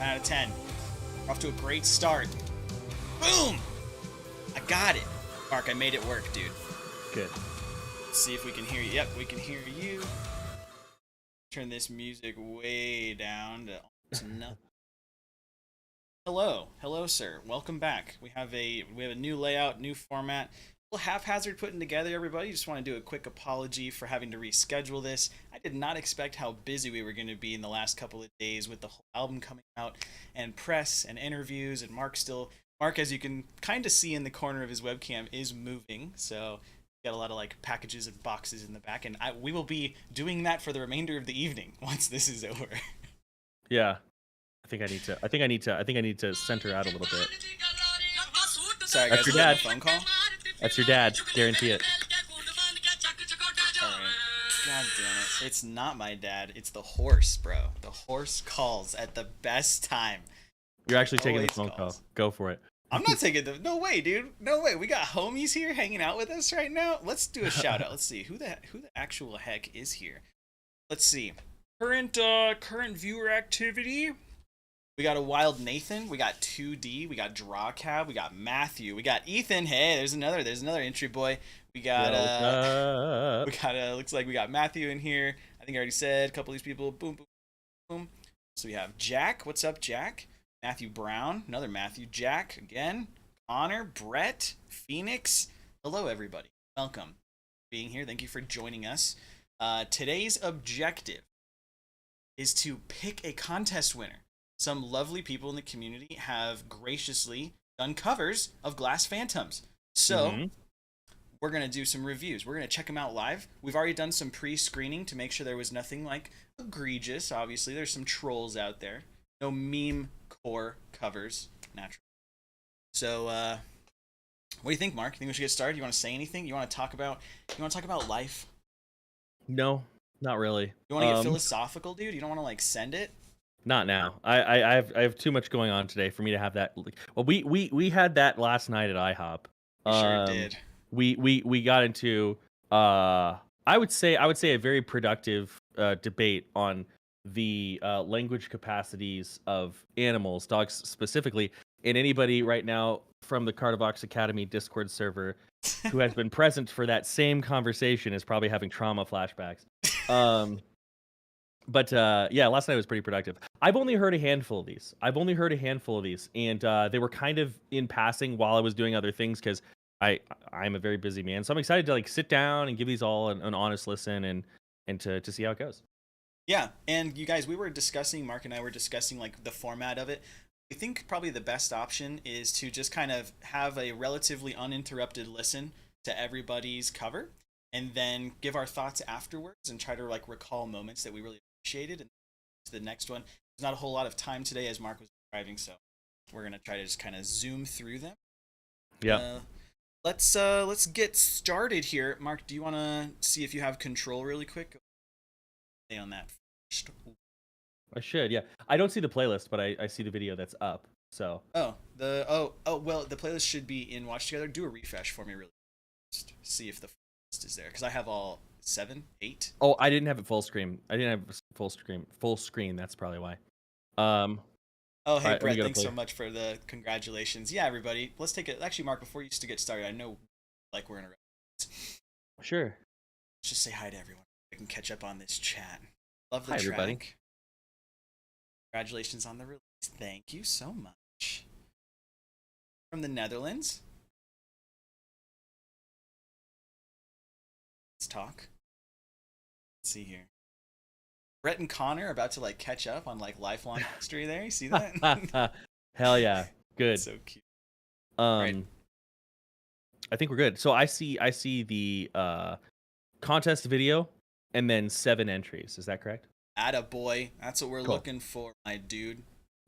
out of 10. We're off to a great start. Boom! I got it. Mark, I made it work, dude. Good. Let's see if we can hear you. Yep, we can hear you. Turn this music way down to almost nothing. Hello, sir. Welcome back. We have a new layout, new format. A little haphazard putting together, everybody. Just want to do a quick apology for having to reschedule this. I did not expect how busy we were going to be in the last couple of days with the whole album coming out and press and interviews. And Mark, as you can kind of see in the corner of his webcam, is moving. So got a lot of like packages and boxes in the back, and we will be doing that for the remainder of the evening once this is over. Yeah. I think I need to center out a little bit. Sorry, That's guys, your dad. phone call? That's your dad. Guarantee it. Alright. God damn it. It's not my dad. It's the horse, bro. The horse calls at the best time. You're actually taking the Always phone calls. call. Go for it. I'm not taking the... No way, dude. No way. We got homies here hanging out with us right now. Let's do a shout out. Let's see. Who the actual heck is here? Let's see. Current viewer activity. We got a Wild Nathan, we got 2D, we got Draw Cab, we got Matthew, we got Ethan. Hey, there's another entry boy. We got looks like we got Matthew in here. I think I already said a couple of these people. Boom, boom, boom. So we have Jack. What's up, Jack? Matthew Brown, another Matthew. Jack again. Connor, Brett, Phoenix. Hello, everybody. Welcome for being here. Thank you for joining us. Today's objective is to pick a contest winner. Some lovely people in the community have graciously done covers of Glass Phantoms. So we're going to do some reviews. We're going to check them out live. We've already done some pre-screening to make sure there was nothing like egregious. Obviously, there's some trolls out there. No meme core covers, naturally. So what do you think, Mark? You think we should get started? You want to say anything? You want to talk about life? No, not really. You want to get philosophical, dude? You don't want to like send it? Not now. I have too much going on today for me to have that. Well, we had that last night at IHOP. We sure did. We got into I would say a very productive debate on the language capacities of animals, dogs specifically. And anybody right now from the Kardashevband Academy Discord server who has been present for that same conversation is probably having trauma flashbacks. But yeah, last night was pretty productive. I've only heard a handful of these. And they were kind of in passing while I was doing other things because I'm a very busy man. So I'm excited to like sit down and give these all an honest listen and to see how it goes. Yeah, and you guys, Mark and I were discussing like the format of it. We think probably the best option is to just kind of have a relatively uninterrupted listen to everybody's cover, and then give our thoughts afterwards and try to like recall moments that we really appreciated. And to the next one, there's not a whole lot of time today as Mark was driving, so we're gonna try to just kind of zoom through them. Yeah. Let's get started here. Mark, do you want to see if you have control really quick? Stay on that first. I should, yeah. I don't see the playlist, but I see the video that's up. So. Well, the playlist should be in Watch Together. Do a refresh for me, really. Just see if the playlist is there, because I have all 7, 8. Oh, I didn't have it full screen. Full screen. That's probably why. Oh, hey, right, Brett, thanks so much for the congratulations. Yeah, everybody, let's take it. Actually, Mark, before you used to get started, I know like we're in a race. Sure. Let's just say hi to everyone. I can catch up on this chat. Love the hi, track. Everybody. Congratulations on the release. Thank you so much. From the Netherlands. Let's talk. Let's see here. Brett and Connor are about to like catch up on like lifelong history there. You see that? Hell yeah. Good. So cute. Right. I think we're good. So I see the contest video and then 7 entries. Is that correct? Attaboy. That's what we're looking for, my dude.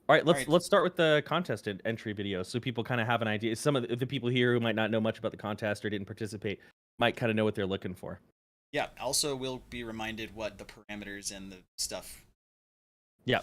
All right, let's start with the contest entry video so people kind of have an idea. Some of the people here who might not know much about the contest or didn't participate might kind of know what they're looking for. Yeah, also we'll be reminded what the parameters and the stuff. Yeah,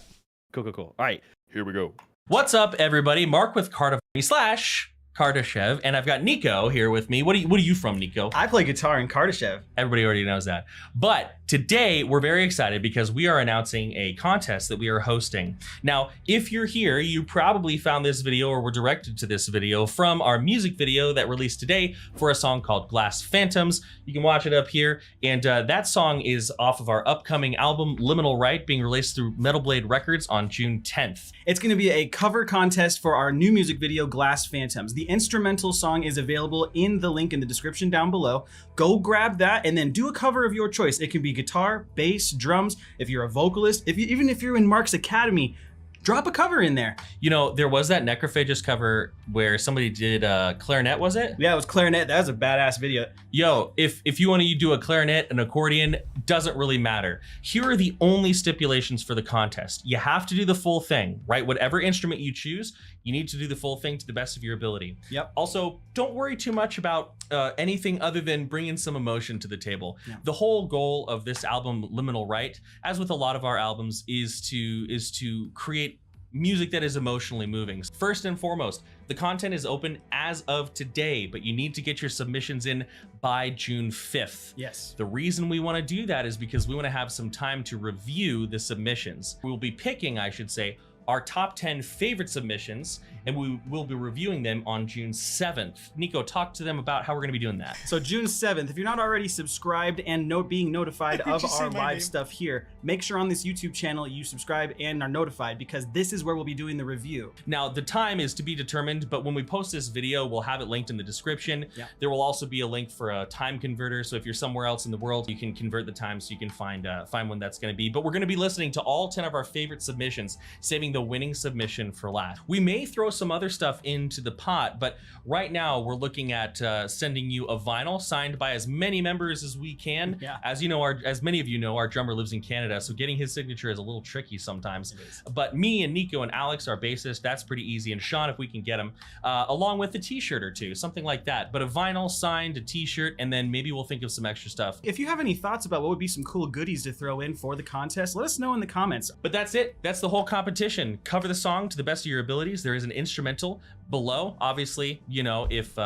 cool. All right, here we go. What's up, everybody? Mark with Kardashevband Kardashev, and I've got Nico here with me. What are you from, Nico? I play guitar in Kardashev. Everybody already knows that. But today we're very excited because we are announcing a contest that we are hosting. Now, if you're here, you probably found this video or were directed to this video from our music video that released today for a song called Glass Phantoms. You can watch it up here. And that song is off of our upcoming album, Liminal Right, being released through Metal Blade Records on June 10th. It's going to be a cover contest for our new music video, Glass Phantoms. The instrumental song is available in the link in the description down below. Go grab that and then do a cover of your choice. It can be guitar, bass, drums. If you're a vocalist, even if you're in Mark's Academy, drop a cover in there. You know, there was that Necrophagist cover where somebody did clarinet, was it? Yeah, it was clarinet. That was a badass video. Yo, if you want to do a clarinet, an accordion, doesn't really matter. Here are the only stipulations for the contest. You have to do the full thing, right? Whatever instrument you choose, you need to do the full thing to the best of your ability. Yep. Also, don't worry too much about anything other than bringing some emotion to the table. Yeah. The whole goal of this album, Liminal Right, as with a lot of our albums, is to create music that is emotionally moving. First and foremost, the content is open as of today, but you need to get your submissions in by June 5th. Yes. The reason we want to do that is because we want to have some time to review the submissions. We'll be picking, I should say, our top 10 favorite submissions, and we will be reviewing them on June 7th. Nico, talk to them about how we're going to be doing that. So June 7th, if you're not already subscribed and being notified of our live stuff here, make sure on this YouTube channel you subscribe and are notified, because this is where we'll be doing the review. Now, the time is to be determined, but when we post this video, we'll have it linked in the description. Yeah. There will also be a link for a time converter, so if you're somewhere else in the world, you can convert the time so you can find when that's going to be. But we're going to be listening to all 10 of our favorite submissions, saving the winning submission for last. We may throw some other stuff into the pot, but right now we're looking at sending you a vinyl signed by as many members as we can. Yeah. As you know, as many of you know, our drummer lives in Canada, so getting his signature is a little tricky sometimes. But me and Nico and Alex, our bassist, that's pretty easy. And Sean, if we can get him, along with a t-shirt or two, something like that. But a vinyl signed, a t-shirt, and then maybe we'll think of some extra stuff. If you have any thoughts about what would be some cool goodies to throw in for the contest, let us know in the comments. But that's it. That's the whole competition. Cover the song to the best of your abilities. There is an instrumental below. Obviously, you know, if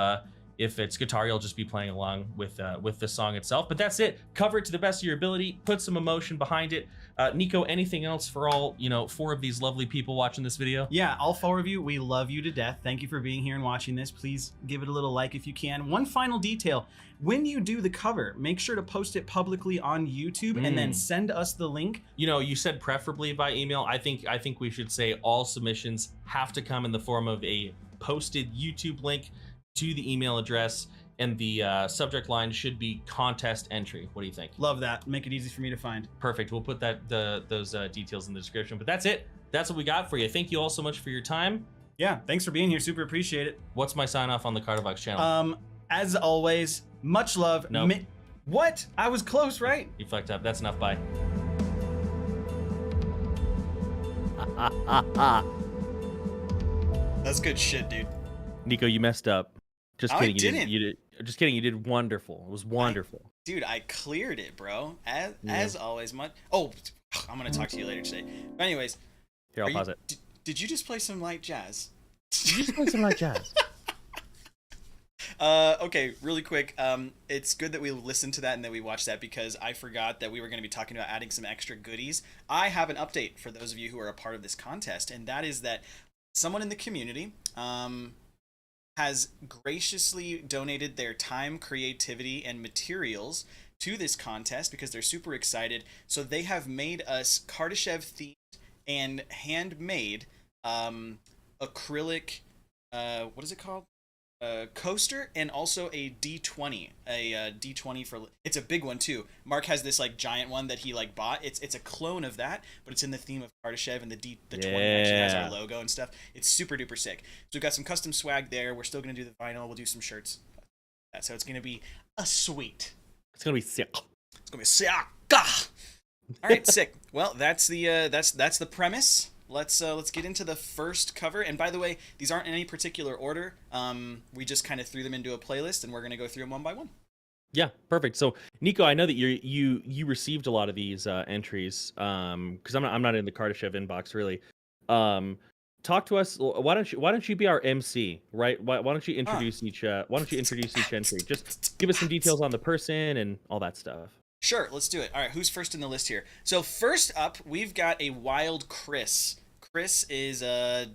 it's guitar, you'll just be playing along with the song itself. But that's it. Cover it to the best of your ability. Put some emotion behind it. Nico, anything else for all, 4 of these lovely people watching this video? Yeah, all 4 of you, we love you to death. Thank you for being here and watching this. Please give it a little like if you can. One final detail. When you do the cover, make sure to post it publicly on YouTube and then send us the link. You know, you said preferably by email. I think we should say all submissions have to come in the form of a posted YouTube link to the email address, and the subject line should be contest entry. What do you think? Love that. Make it easy for me to find. Perfect. We'll put those details in the description. But that's it. That's what we got for you. Thank you all so much for your time. Yeah, thanks for being here. Super appreciate it. What's my sign off on the Kardashevband channel? As always, much love. Nope. What? I was close, right? You fucked up. That's enough. Bye. That's good shit, dude. Nico, you messed up. Just No, kidding. I didn't. You did. Just kidding. You did wonderful. It was wonderful. Dude, I cleared it, bro. As always, I'm gonna talk to you later today. But anyways, Here, I'll pause it. Did you just play some light jazz? Did you just play some light jazz? Okay, really quick. It's good that we listened to that and that we watched that, because I forgot that we were going to be talking about adding some extra goodies. I have an update for those of you who are a part of this contest, and that is that someone in the community has graciously donated their time, creativity, and materials to this contest because they're super excited. So they have made us Kardashev themed and handmade acrylic, what is it called? Coaster, and also a D20, a D20 for, it's a big one too. Mark has this like giant one that he like bought. It's a clone of that, but it's in the theme of Kardashev, and the 20 actually has our logo and stuff. It's super duper sick. So we've got some custom swag there. We're still gonna do the vinyl. We'll do some shirts. So it's gonna be a sweet. It's gonna be sick. It's gonna be sick. All right, sick. Well, that's the premise. Let's get into the first cover. And by the way, these aren't in any particular order. We just kind of threw them into a playlist, and we're gonna go through them one by one. Yeah, perfect. So, Nico, I know that you received a lot of these entries because I'm not in the Kardashev inbox really. talk to us. Why don't you be our MC, right? Why don't you introduce each entry? Just give us some details on the person and all that stuff. Sure, let's do it. All right, who's first in the list here? So first up, we've got a wild Chris. Chris is a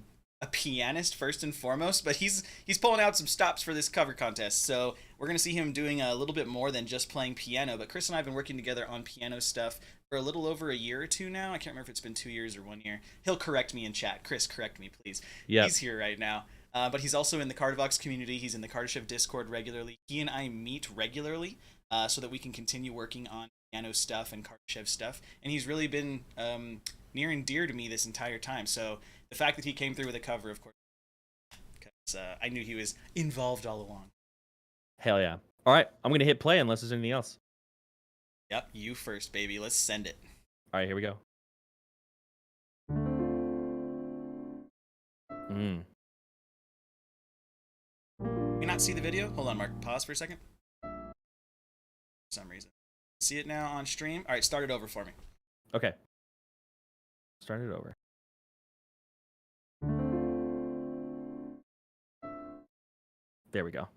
pianist first and foremost, but he's pulling out some stops for this cover contest. So we're gonna see him doing a little bit more than just playing piano. But Chris and I have been working together on piano stuff for a little over a year or two now. I can't remember if it's been 2 years or 1 year. He'll correct me in chat. Chris, correct me, please. Yeah. He's here right now. But he's also in the Cardavox community. He's in the Kardashev Discord regularly. He and I meet regularly so that we can continue working on piano stuff and Kardashev stuff. And he's really been near and dear to me this entire time. So the fact that he came through with a cover, of course, because I knew he was involved all along. Hell yeah. All right, I'm going to hit play unless there's anything else. Yep, you first, baby. Let's send it. All right, here we go. Can you not see the video? Hold on, Mark. Pause for a second. For some reason. See it now on stream? All right, start it over for me. Okay. Start it over. There we go.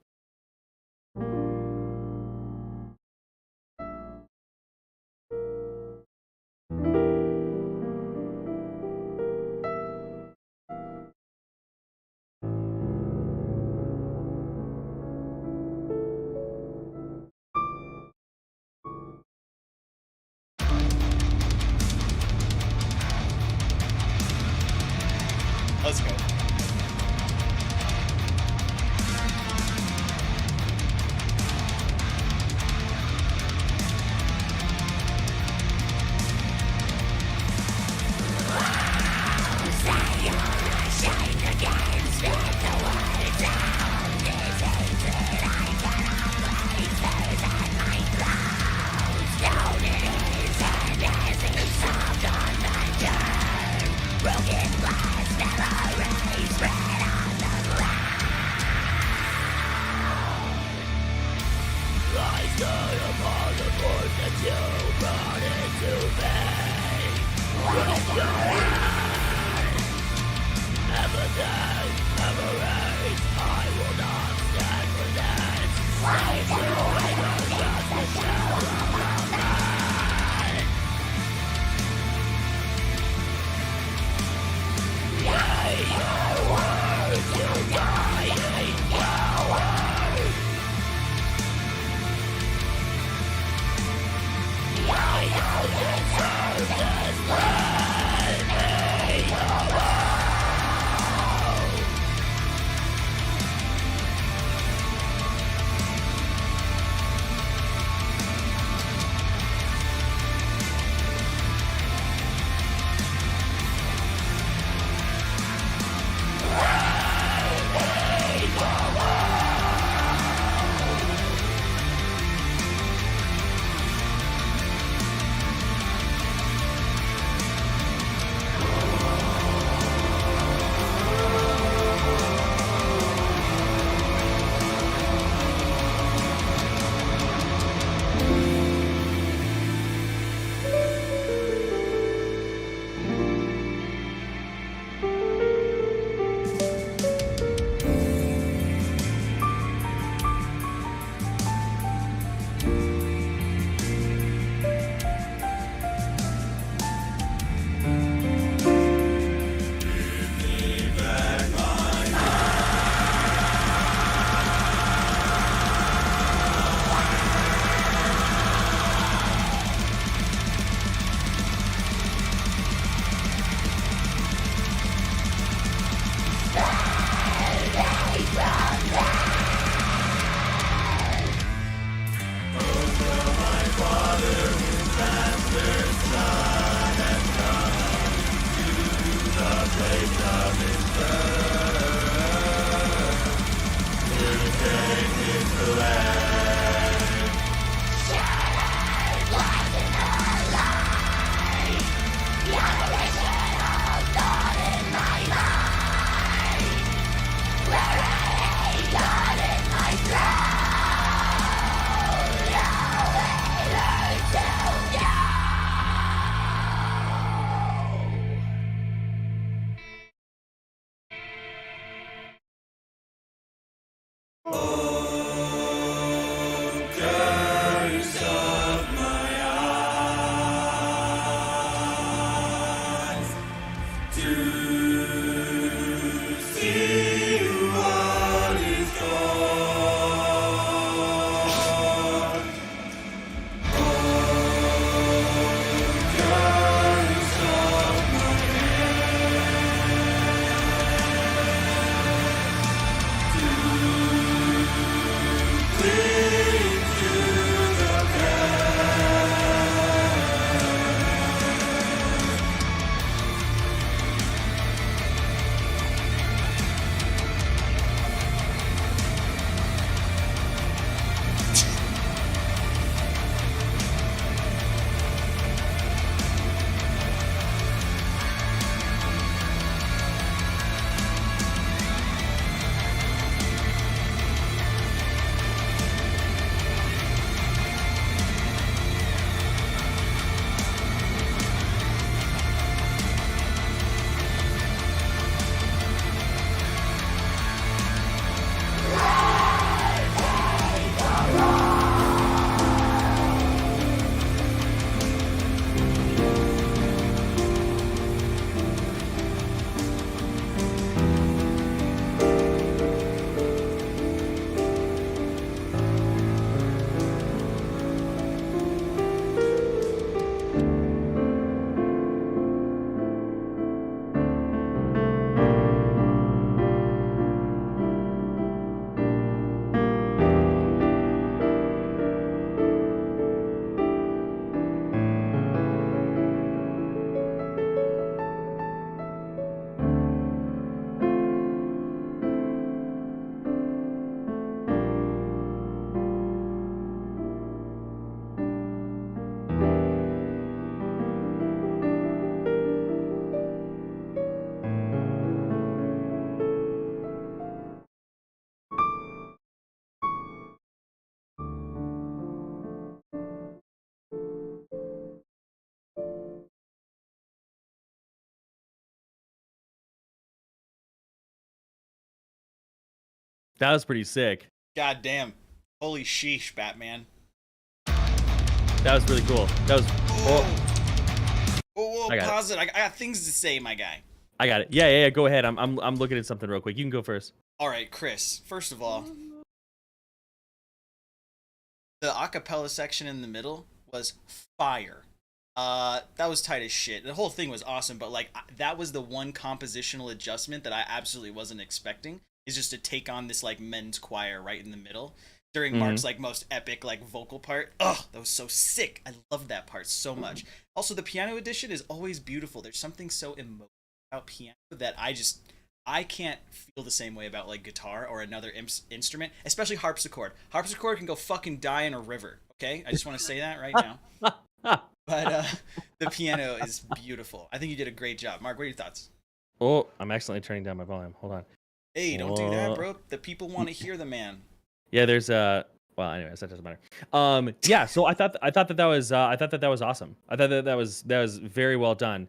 Let's go. That was pretty sick. God damn. Holy sheesh, Batman. That was really cool. That was. Whoa, I got pause it. I got things to say, my guy. I got it. Yeah. Go ahead. I'm looking at something real quick. You can go first. All right, Chris. First of all, the acapella section in the middle was fire. That was tight as shit. The whole thing was awesome, but like that was the one compositional adjustment that I absolutely wasn't expecting. Is just to take on this like men's choir right in the middle during Mark's like most epic like vocal part. Oh, that was so sick. I love that part so much. Also, the piano edition is always beautiful. There's something so emotional about piano that I can't feel the same way about like guitar or another instrument, especially harpsichord. Harpsichord can go fucking die in a river. Okay, I just want to say that right now. But the piano is beautiful. I think you did a great job. Mark, what are your thoughts? Oh, I'm accidentally turning down my volume. Hold on. Hey, don't do that, bro. The people want to hear the man. Yeah, there's well, anyways, that doesn't matter. Yeah, so I thought that was awesome. I thought that was very well done.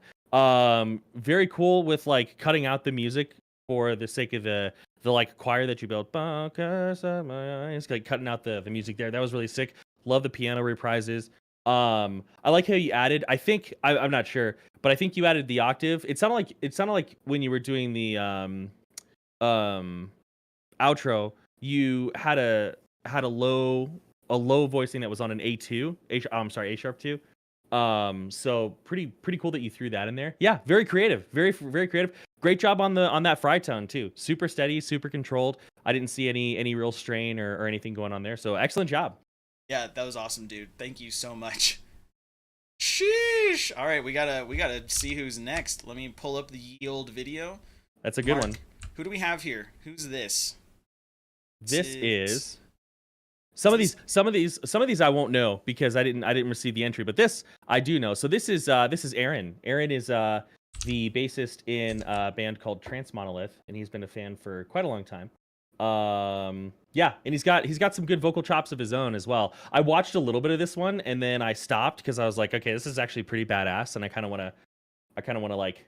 Very cool with like cutting out the music for the sake of the like choir that you built. It's like cutting out the music there. That was really sick. Love the piano reprises. I like how you added. I think I'm not sure, but I think you added the octave. It sounded like when you were doing the outro, you had a low voicing that was on an A2. A sharp 2. So pretty cool that you threw that in there. Yeah, very creative. Very creative. Great job on that fry tone too. Super steady, super controlled. I didn't see any real strain or anything going on there. So excellent job. Yeah, that was awesome, dude. Thank you so much. Sheesh. All right, we gotta see who's next. Let me pull up the ye old video. That's a good Mark, one. Who do we have here? Who's this? This is some of these I won't know because I didn't receive the entry, but this I do know. So this is Aaron. Aaron is the bassist in a band called Trance Monolith, and he's been a fan for quite a long time. Yeah, and he's got some good vocal chops of his own as well. I watched a little bit of this one and then I stopped because I was like, okay, this is actually pretty badass, and I kind of want to like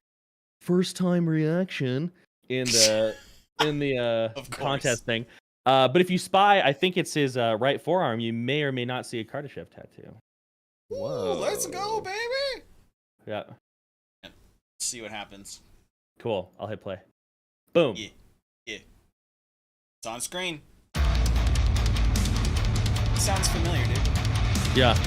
first time reaction in the contest thing. But if you spy, I think it's his right forearm. You may or may not see a Kardashev tattoo. Whoa! Let's go, baby. Yeah. Let's see what happens. Cool. I'll hit play. Boom. Yeah. It's on screen. Sounds familiar, dude. Yeah.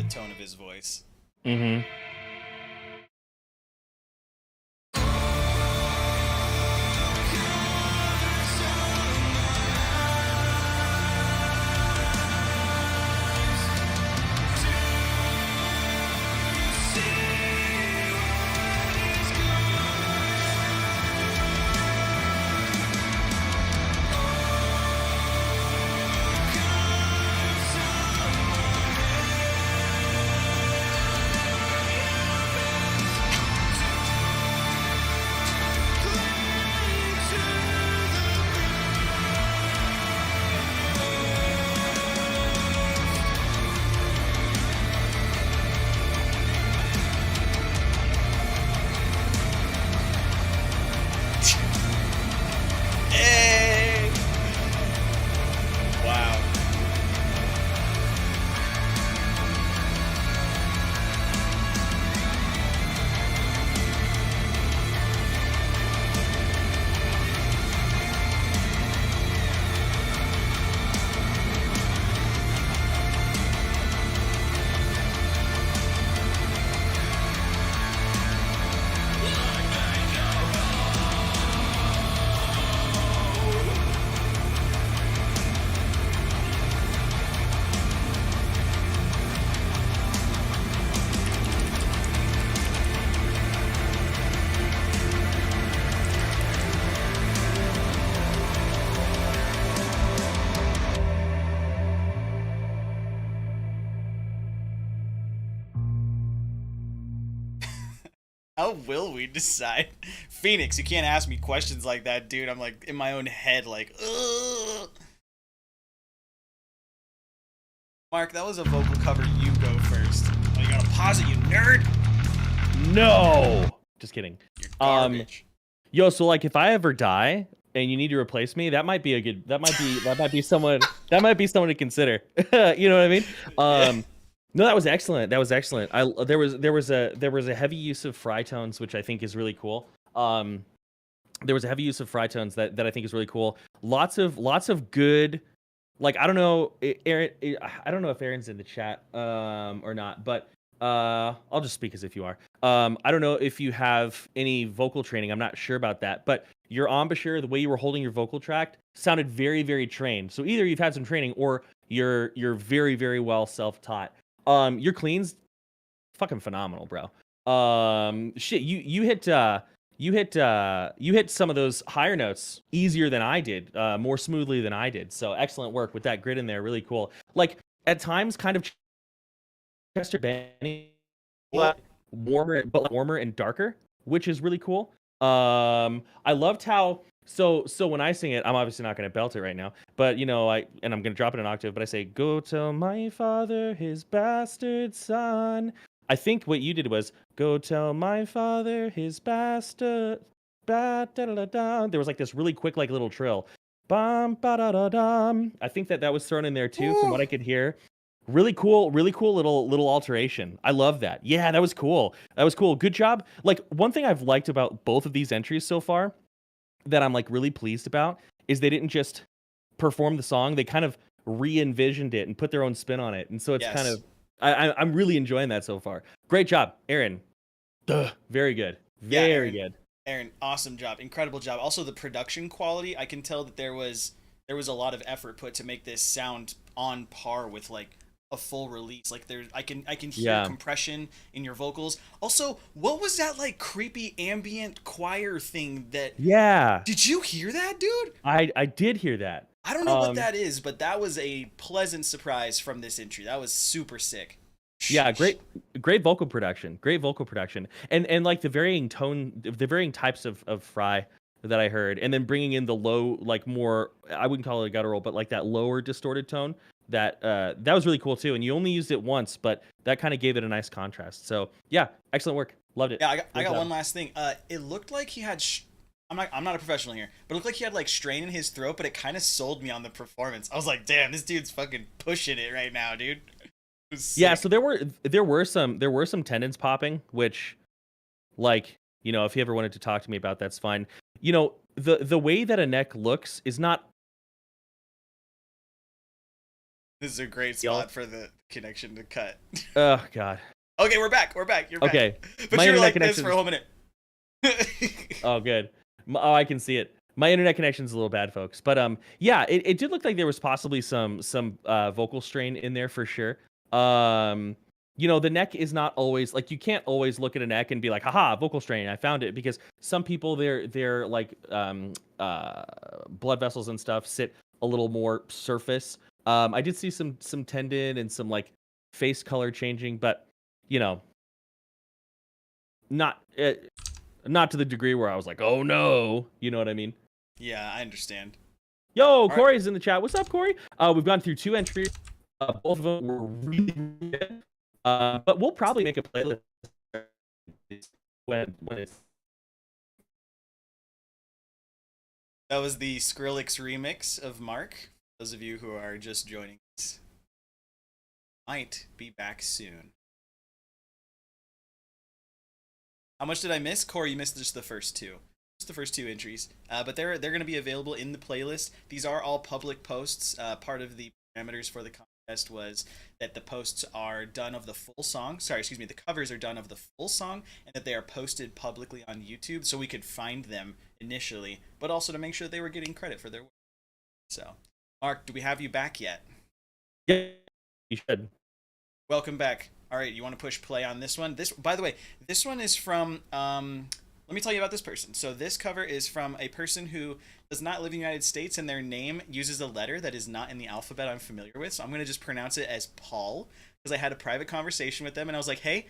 the tone of his voice. Mm-hmm. Hey! Wow. How will we decide? Phoenix, you can't ask me questions like that, dude. I'm like in my own head, like, ugh. Mark, that was a vocal cover. You go first. Oh, you gotta pause it, you nerd. No, just kidding. You're garbage. Yo, so like if I ever die and you need to replace me, that might be a good. That might be someone. That might be someone to consider. You know what I mean? Yeah. No, that was excellent. That was excellent. There was a heavy use of fry tones, which I think is really cool. There was a heavy use of fry tones that I think is really cool. Lots of good. Like I don't know, Aaron. I don't know if Aaron's in the chat or not, but I'll just speak as if you are. I don't know if you have any vocal training. I'm not sure about that, but your embouchure, the way you were holding your vocal tract, sounded very, very trained. So either you've had some training or you're very, very well self-taught. Your cleans, fucking phenomenal, bro. Shit, you hit some of those higher notes easier than I did, more smoothly than I did. So excellent work with that grid in there. Really cool. Like at times, kind of Chester Benny, but warmer and darker, which is really cool. I loved how so when I sing it, I'm obviously not going to belt it right now, but you know, I'm going to drop it an octave, but I say, "Go tell my father his bastard son." I think what you did was, "Go tell my father his bastard." Da, da, da, da, da. There was like this really quick, like little trill. Bum, ba, da, da, dum. I think that was thrown in there too, from what I could hear. Really cool little alteration. I love that. Yeah, that was cool. That was cool. Good job. Like one thing I've liked about both of these entries so far that I'm like really pleased about is they didn't just perform the song, they kind of re-envisioned it and put their own spin on it. And so it's kind of I'm really enjoying that so far. Great job, Aaron. Very good. Very good. Aaron, awesome job. Incredible job. Also the production quality, I can tell that there was a lot of effort put to make this sound on par with like a full release. Like I can hear compression in your vocals. Also, what was that like creepy ambient choir thing that did you hear that, dude? I did hear that. I don't know what that is, but that was a pleasant surprise from this entry. That was super sick. Yeah, great vocal production. Great vocal production. And like the varying types of fry that I heard, and then bringing in the low, like more, I wouldn't call it a guttural, but like that lower distorted tone, that was really cool too. And you only used it once, but that kind of gave it a nice contrast. So yeah, excellent work. Loved it. Yeah, I got one last thing. It looked like he had I'm not a professional here, but it looked like he had like strain in his throat, but it kind of sold me on the performance. I was like, damn, this dude's fucking pushing it right now, dude. Yeah, so there were some tendons popping, which, like, you know, if you ever wanted to talk to me about that's fine. You know, the way that a neck looks is not. This is a great spot for the connection to cut. Oh God. Okay, we're back. We're back. You're back. Okay. But My you're internet like this connection. for a whole minute. Oh, good. Oh, I can see it. My internet connection's a little bad, folks. But yeah, it did look like there was possibly some vocal strain in there for sure. The neck is not always like, you can't always look at a neck and be like, haha, vocal strain, I found it, because some people their like blood vessels and stuff sit a little more surface. I did see some tendon and some like face color changing, but not not to the degree where I was like, oh no, you know what I mean? Yeah, I understand. Yo, All Corey's in the chat. What's up, Corey? We've gone through 2 entries. Both of them were really good. But we'll probably make a playlist when it's. That was the Skrillex remix of Mark. Those of you who are just joining us might be back soon. How much did I miss? Corey, you missed just the first 2. Just the first 2 entries. But they're going to be available in the playlist. These are all public posts. Part of the parameters for the contest was that the posts are done of the full song. The covers are done of the full song, and that they are posted publicly on YouTube so we could find them initially, but also to make sure that they were getting credit for their work. So, Mark, do we have you back yet? Yeah, you should. Welcome back. All right, you want to push play on this one? By the way, this one is from, let me tell you about this person. So this cover is from a person who does not live in the United States, and their name uses a letter that is not in the alphabet I'm familiar with. So I'm going to just pronounce it as Paul, because I had a private conversation with them, and I was like, hey,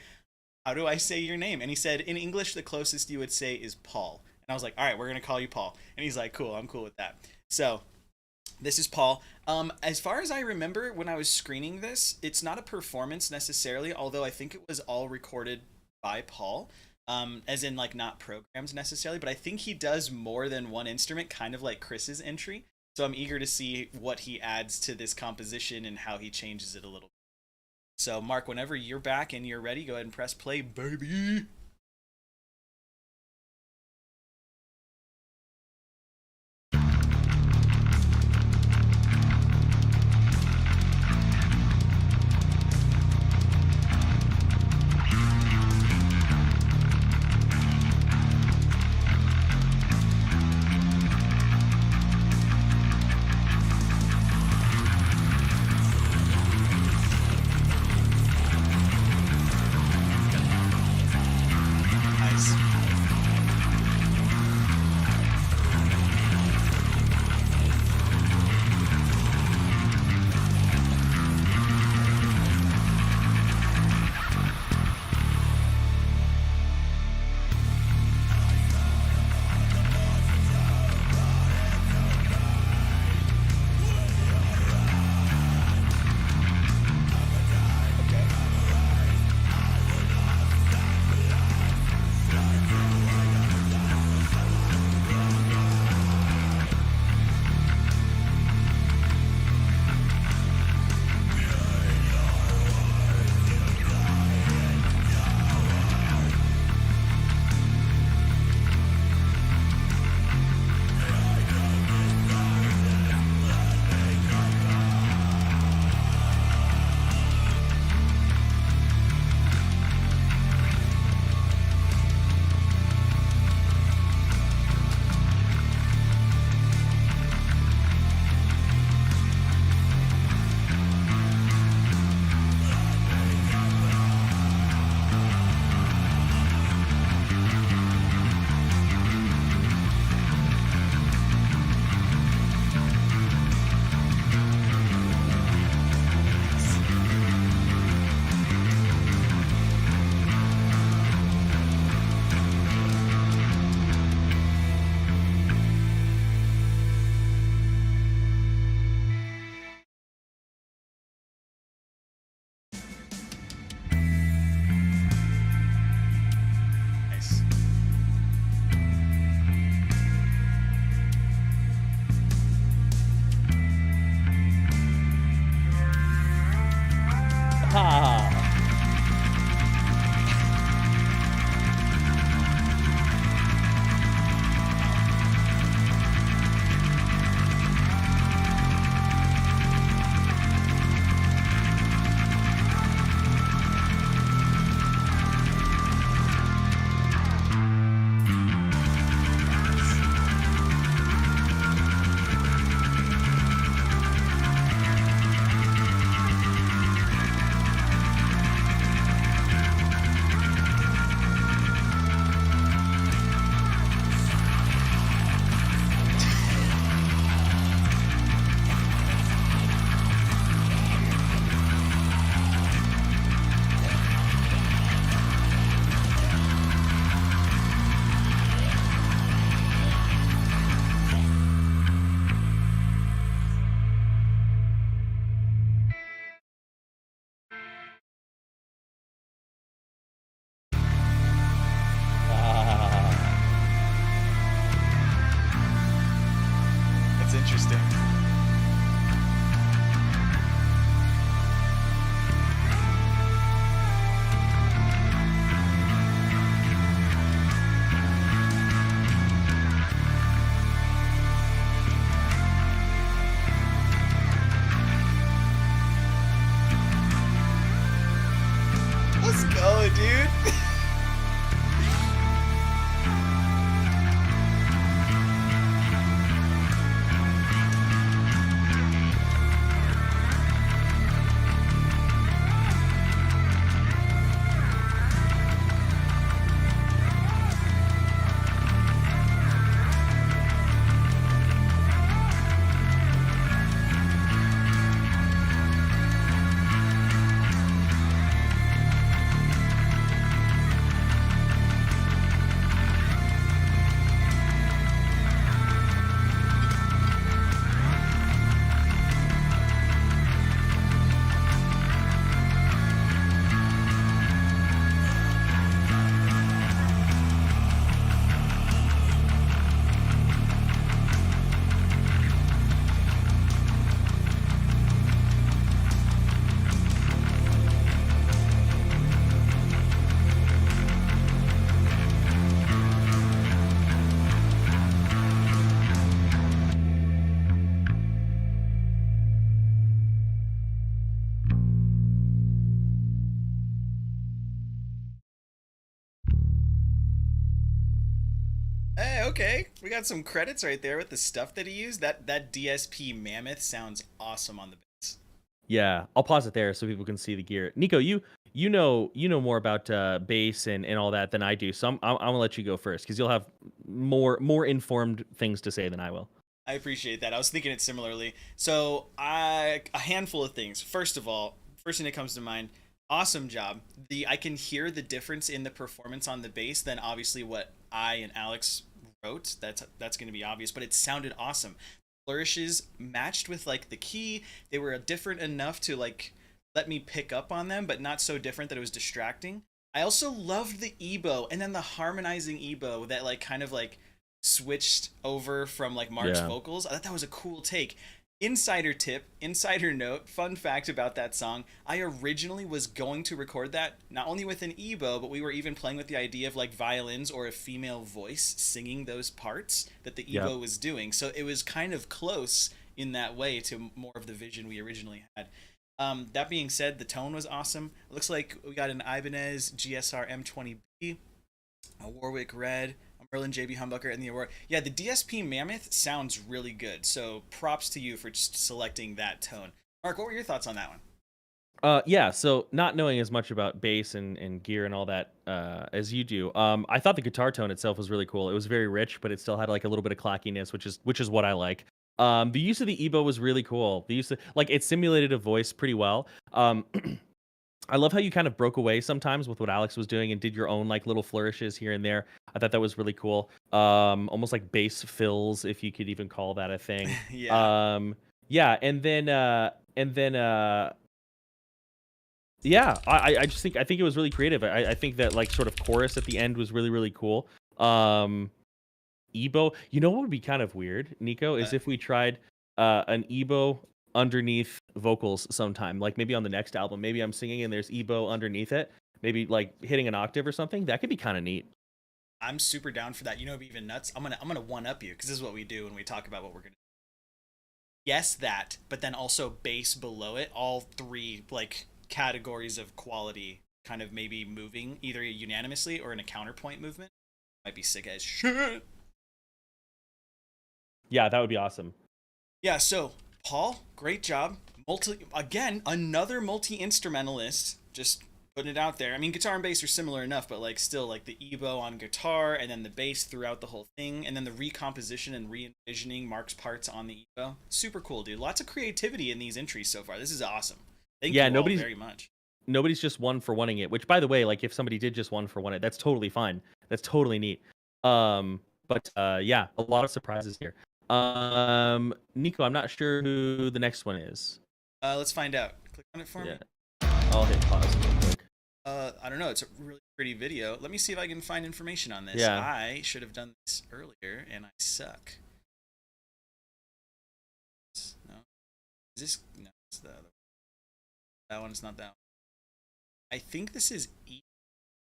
how do I say your name? And he said, in English, the closest you would say is Paul. And I was like, all right, we're going to call you Paul. And he's like, cool, I'm cool with that. So this is Paul. As far as I remember, when I was screening this, it's not a performance necessarily, although I think it was all recorded by Paul, as in like not programs necessarily, but I think he does more than one instrument, kind of like Chris's entry. So I'm eager to see what he adds to this composition and how he changes it a little. So Mark, whenever you're back and you're ready, go ahead and press play, baby. Okay. We got some credits right there with the stuff that he used. That DSP Mammoth sounds awesome on the bass. Yeah, I'll pause it there so people can see the gear. Nico, you know more about bass and all that than I do, so I'm gonna let you go first because you'll have more informed things to say than I will. I appreciate that. I was thinking it similarly. So a handful of things. First of all, first thing that comes to mind, awesome job. I can hear the difference in the performance on the bass than obviously what I and Alex wrote. That's going to be obvious, but it sounded awesome. Flourishes matched with like the key. They were different enough to like let me pick up on them, but not so different that it was distracting. I also loved the ebo and then the harmonizing ebo that like kind of like switched over from like Mark's vocals. I thought that was a cool take. Insider tip, insider note, fun fact about that song. I originally was going to record that not only with an ebo, but we were even playing with the idea of like violins or a female voice singing those parts that the ebo was doing. So it was kind of close in that way to more of the vision we originally had. That being said, the tone was awesome. It looks like we got an Ibanez GSR M20B, a Warwick Red, Merlin JB Humbucker, and the Aurora. Yeah, the DSP Mammoth sounds really good. So props to you for just selecting that tone. Mark, what were your thoughts on that one? Yeah, so not knowing as much about bass and gear and all that as you do, I thought the guitar tone itself was really cool. It was very rich, but it still had like a little bit of clackiness, which is what I like. The use of the ebo was really cool. The use of like it simulated a voice pretty well. I love how you kind of broke away sometimes with what Alex was doing and did your own like little flourishes here and there. I thought that was really cool. Almost like bass fills, if you could even call that a thing. Yeah. Yeah, and then yeah, I just think it was really creative. I think that like sort of chorus at the end was really, really cool. Ebo, you know what would be kind of weird, Nico, is if we tried an ebo underneath vocals sometime, like maybe on the next album. Maybe I'm singing and there's ebo underneath it, maybe like hitting an octave or something. That could be kind of neat. I'm super down for that. You know, it'd be even nuts. I'm gonna one up you because this is what we do when we talk about what we're gonna. Yes, that, but then also bass below it. All three like categories of quality, kind of maybe moving either unanimously or in a counterpoint movement. Might be sick as shit. Yeah, that would be awesome. Yeah. So Paul, great job. Another multi-instrumentalist. Just putting it out there. I mean, guitar and bass are similar enough, but like still like the ebo on guitar and then the bass throughout the whole thing, and then the recomposition and re-envisioning Mark's parts on the ebo. Super cool, dude. Lots of creativity in these entries so far. This is awesome. Thank you all very much. Nobody's just one for oneing it, which by the way, like if somebody did just one for one it, that's totally fine. That's totally neat. But yeah, a lot of surprises here. Nico, I'm not sure who the next one is. Let's find out. Click on it for me. I'll hit pause real quick. I don't know. It's a really pretty video. Let me see if I can find information on this. Yeah. I should have done this earlier, and I suck. No. Is this? No, it's the other one. That one is not that one. I think this is Ethan.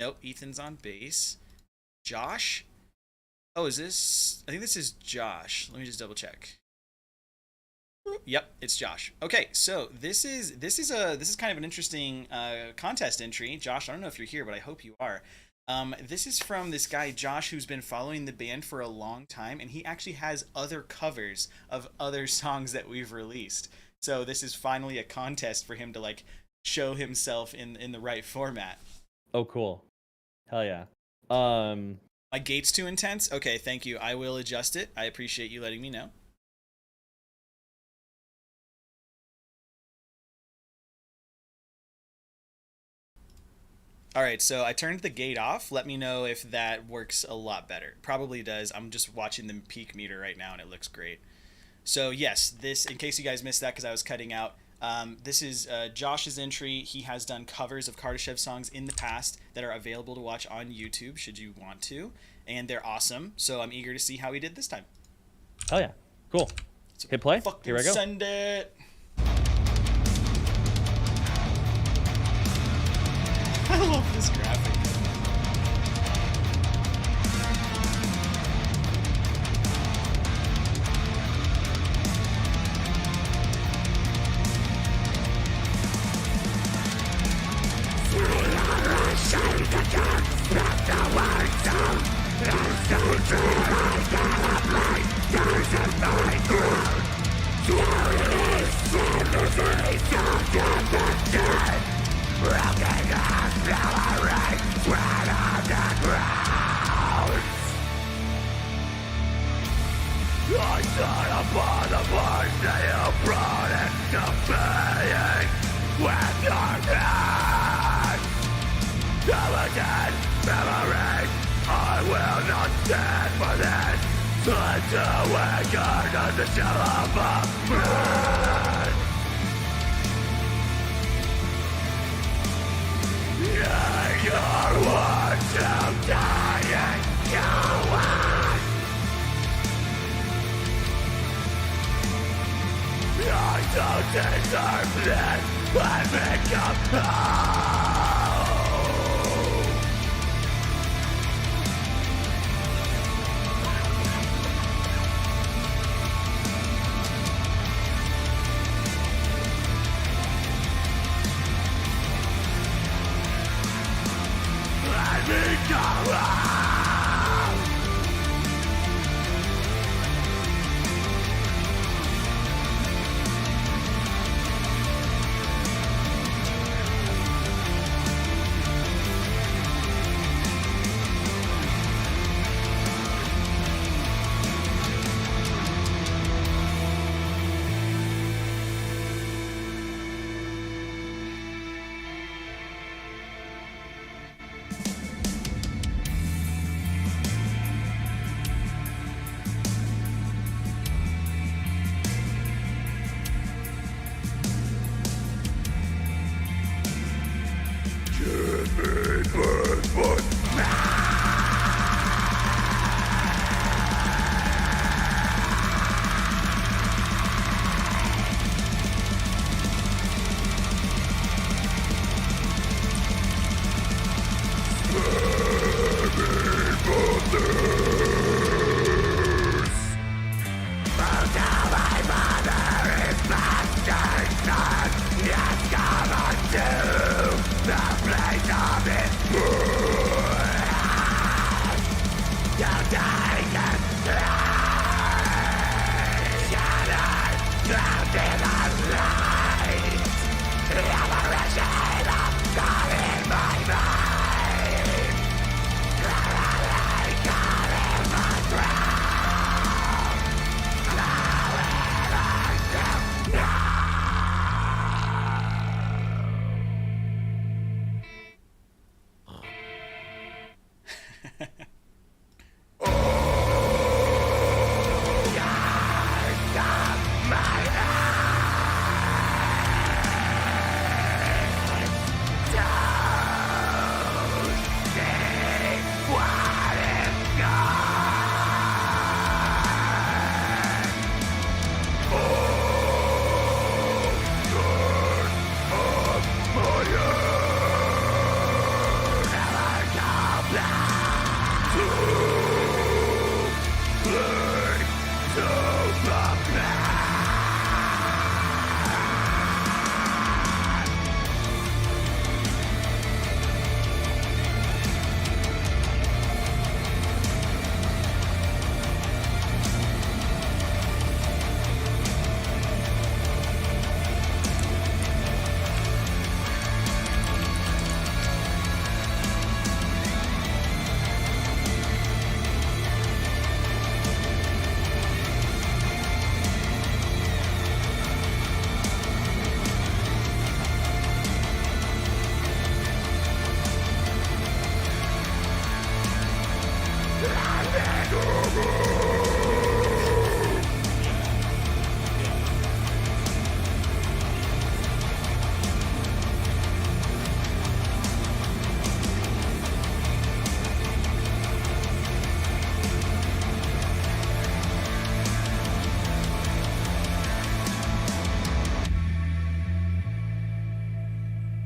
Nope, Ethan's on bass. Josh? Oh, is this? I think this is Josh. Let me just double check. Yep, it's Josh. Okay, so this is kind of an interesting contest entry. Josh, I don't know if you're here, but I hope you are. This is from this guy Josh, who's been following the band for a long time, and he actually has other covers of other songs that we've released. So this is finally a contest for him to like show himself in the right format. Oh, cool. Hell yeah. My gate's too intense? Okay, thank you. I will adjust it. I appreciate you letting me know. All right, so I turned the gate off. Let me know if that works a lot better. Probably does. I'm just watching the peak meter right now, and it looks great. So yes, this, in case you guys missed that because I was cutting out, this is Josh's entry. He has done covers of Kardashev songs in the past that are available to watch on YouTube should you want to, and they're awesome. So I'm eager to see how he did this time. Oh yeah, cool. So hit play. Here I go. Send it. I love this graphic. I stood upon the voice that you brought into being with your hand. Elegant memories, I will not stand for this. Time to awaken as the shell of a man. Yeah, you're one to die and you are. I don't deserve this. I become home. I become home.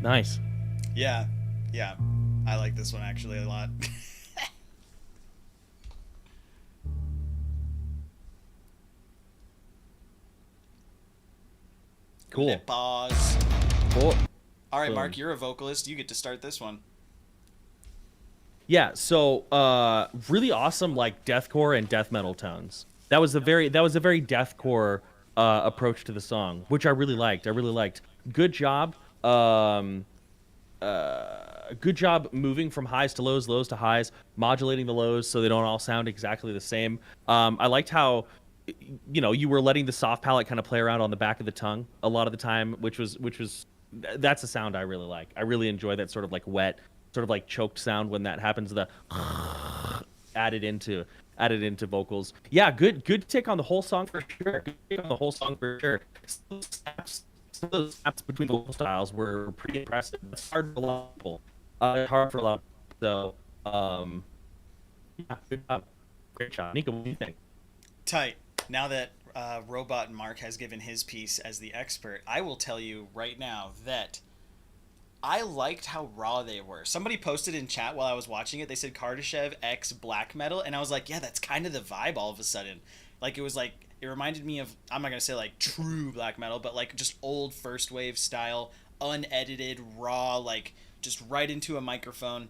Nice. Yeah, yeah. I like this one actually a lot. Cool. Pause. Cool. All right, Boom. Mark, you're a vocalist. You get to start this one. Yeah, so really awesome like deathcore and death metal tones. That was a very deathcore approach to the song, which I really liked. good job. Good job moving from highs to lows, lows to highs, modulating the lows so they don't all sound exactly the same. I liked how, you were letting the soft palate kind of play around on the back of the tongue a lot of the time, which was that's a sound I really like. I really enjoy that sort of like wet, sort of like choked sound when that happens. The added into vocals. Yeah, good take on the whole song for sure. Good take on the whole song for sure. Some of those snaps between vocal styles were pretty impressive. It's hard for a lot of people. It's hard for a lot of people. So, yeah, good job. Great job. Nico, what do you think? Tight. Now that Robot Mark has given his piece as the expert, I will tell you right now that I liked how raw they were. Somebody posted in chat while I was watching it, they said Kardashev X black metal, and I was like, yeah, that's kind of the vibe all of a sudden. Like, it was like, it reminded me of, I'm not going to say like true black metal, but like just old first wave style, unedited, raw, like just right into a microphone.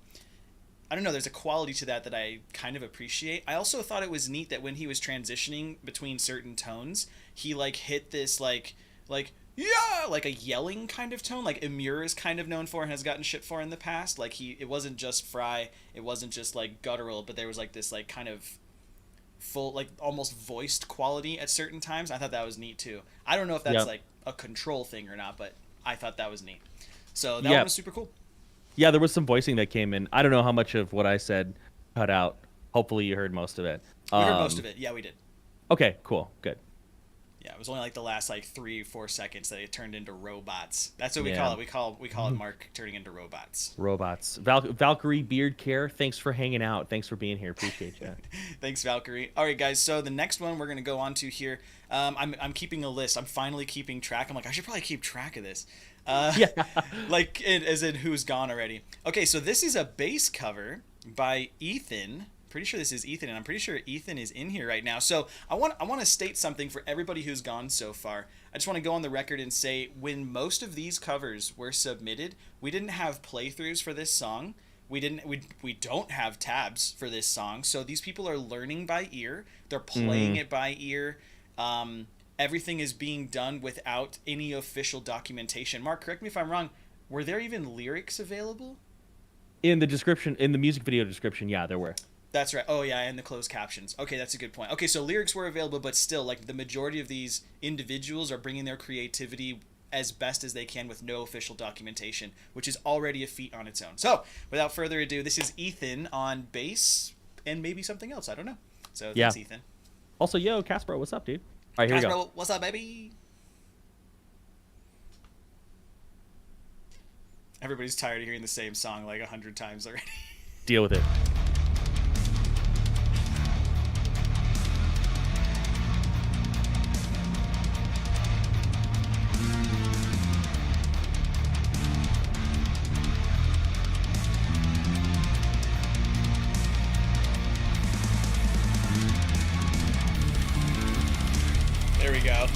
I don't know, there's a quality to that I kind of appreciate. I also thought it was neat that when he was transitioning between certain tones, he like hit this like yeah, like a yelling kind of tone, like Emir is kind of known for and has gotten shit for in the past. Like it wasn't just Fry, it wasn't just like guttural, but there was like this like kind of full, like almost voiced quality at certain times. I thought that was neat too. I don't know if that's like a control thing or not, but I thought that was neat. So that one was super cool. Yeah, there was some voicing that came in. I don't know how much of what I said cut out. Hopefully you heard most of it. We heard most of it. Yeah, we did. Okay, cool. Good. Yeah, it was only like the last like 3-4 seconds that it turned into robots. That's what we call it. We call it Mark turning into robots. Robots. Valkyrie Beard Care, thanks for hanging out. Thanks for being here. Appreciate you. Thanks, Valkyrie. All right, guys. So the next one we're gonna go on to here. I'm keeping a list. I'm finally keeping track. I'm like, I should probably keep track of this. Yeah. Like as in who's gone already. Okay, so this is a bass cover by Ethan. Pretty sure this is Ethan, and I'm pretty sure Ethan is in here right now. So I want to state something for everybody who's gone so far. I just want to go on the record and say, when most of these covers were submitted, we didn't have playthroughs for this song. We don't have tabs for this song. So these people are learning by ear. They're playing it by ear. Everything is being done without any official documentation. Mark, correct me if I'm wrong. Were there even lyrics available? In the description, in the music video description, yeah, there were. That's right. Oh, yeah, and the closed captions. Okay, that's a good point. Okay, so lyrics were available, but still, like, the majority of these individuals are bringing their creativity as best as they can with no official documentation, which is already a feat on its own. So, without further ado, this is Ethan on bass and maybe something else. I don't know. So, yeah. Thanks, Ethan. Also, yo, Casper, what's up, dude? All right, here we go. What's up, baby? Everybody's tired of hearing the same song like 100 times already. Deal with it. There we go.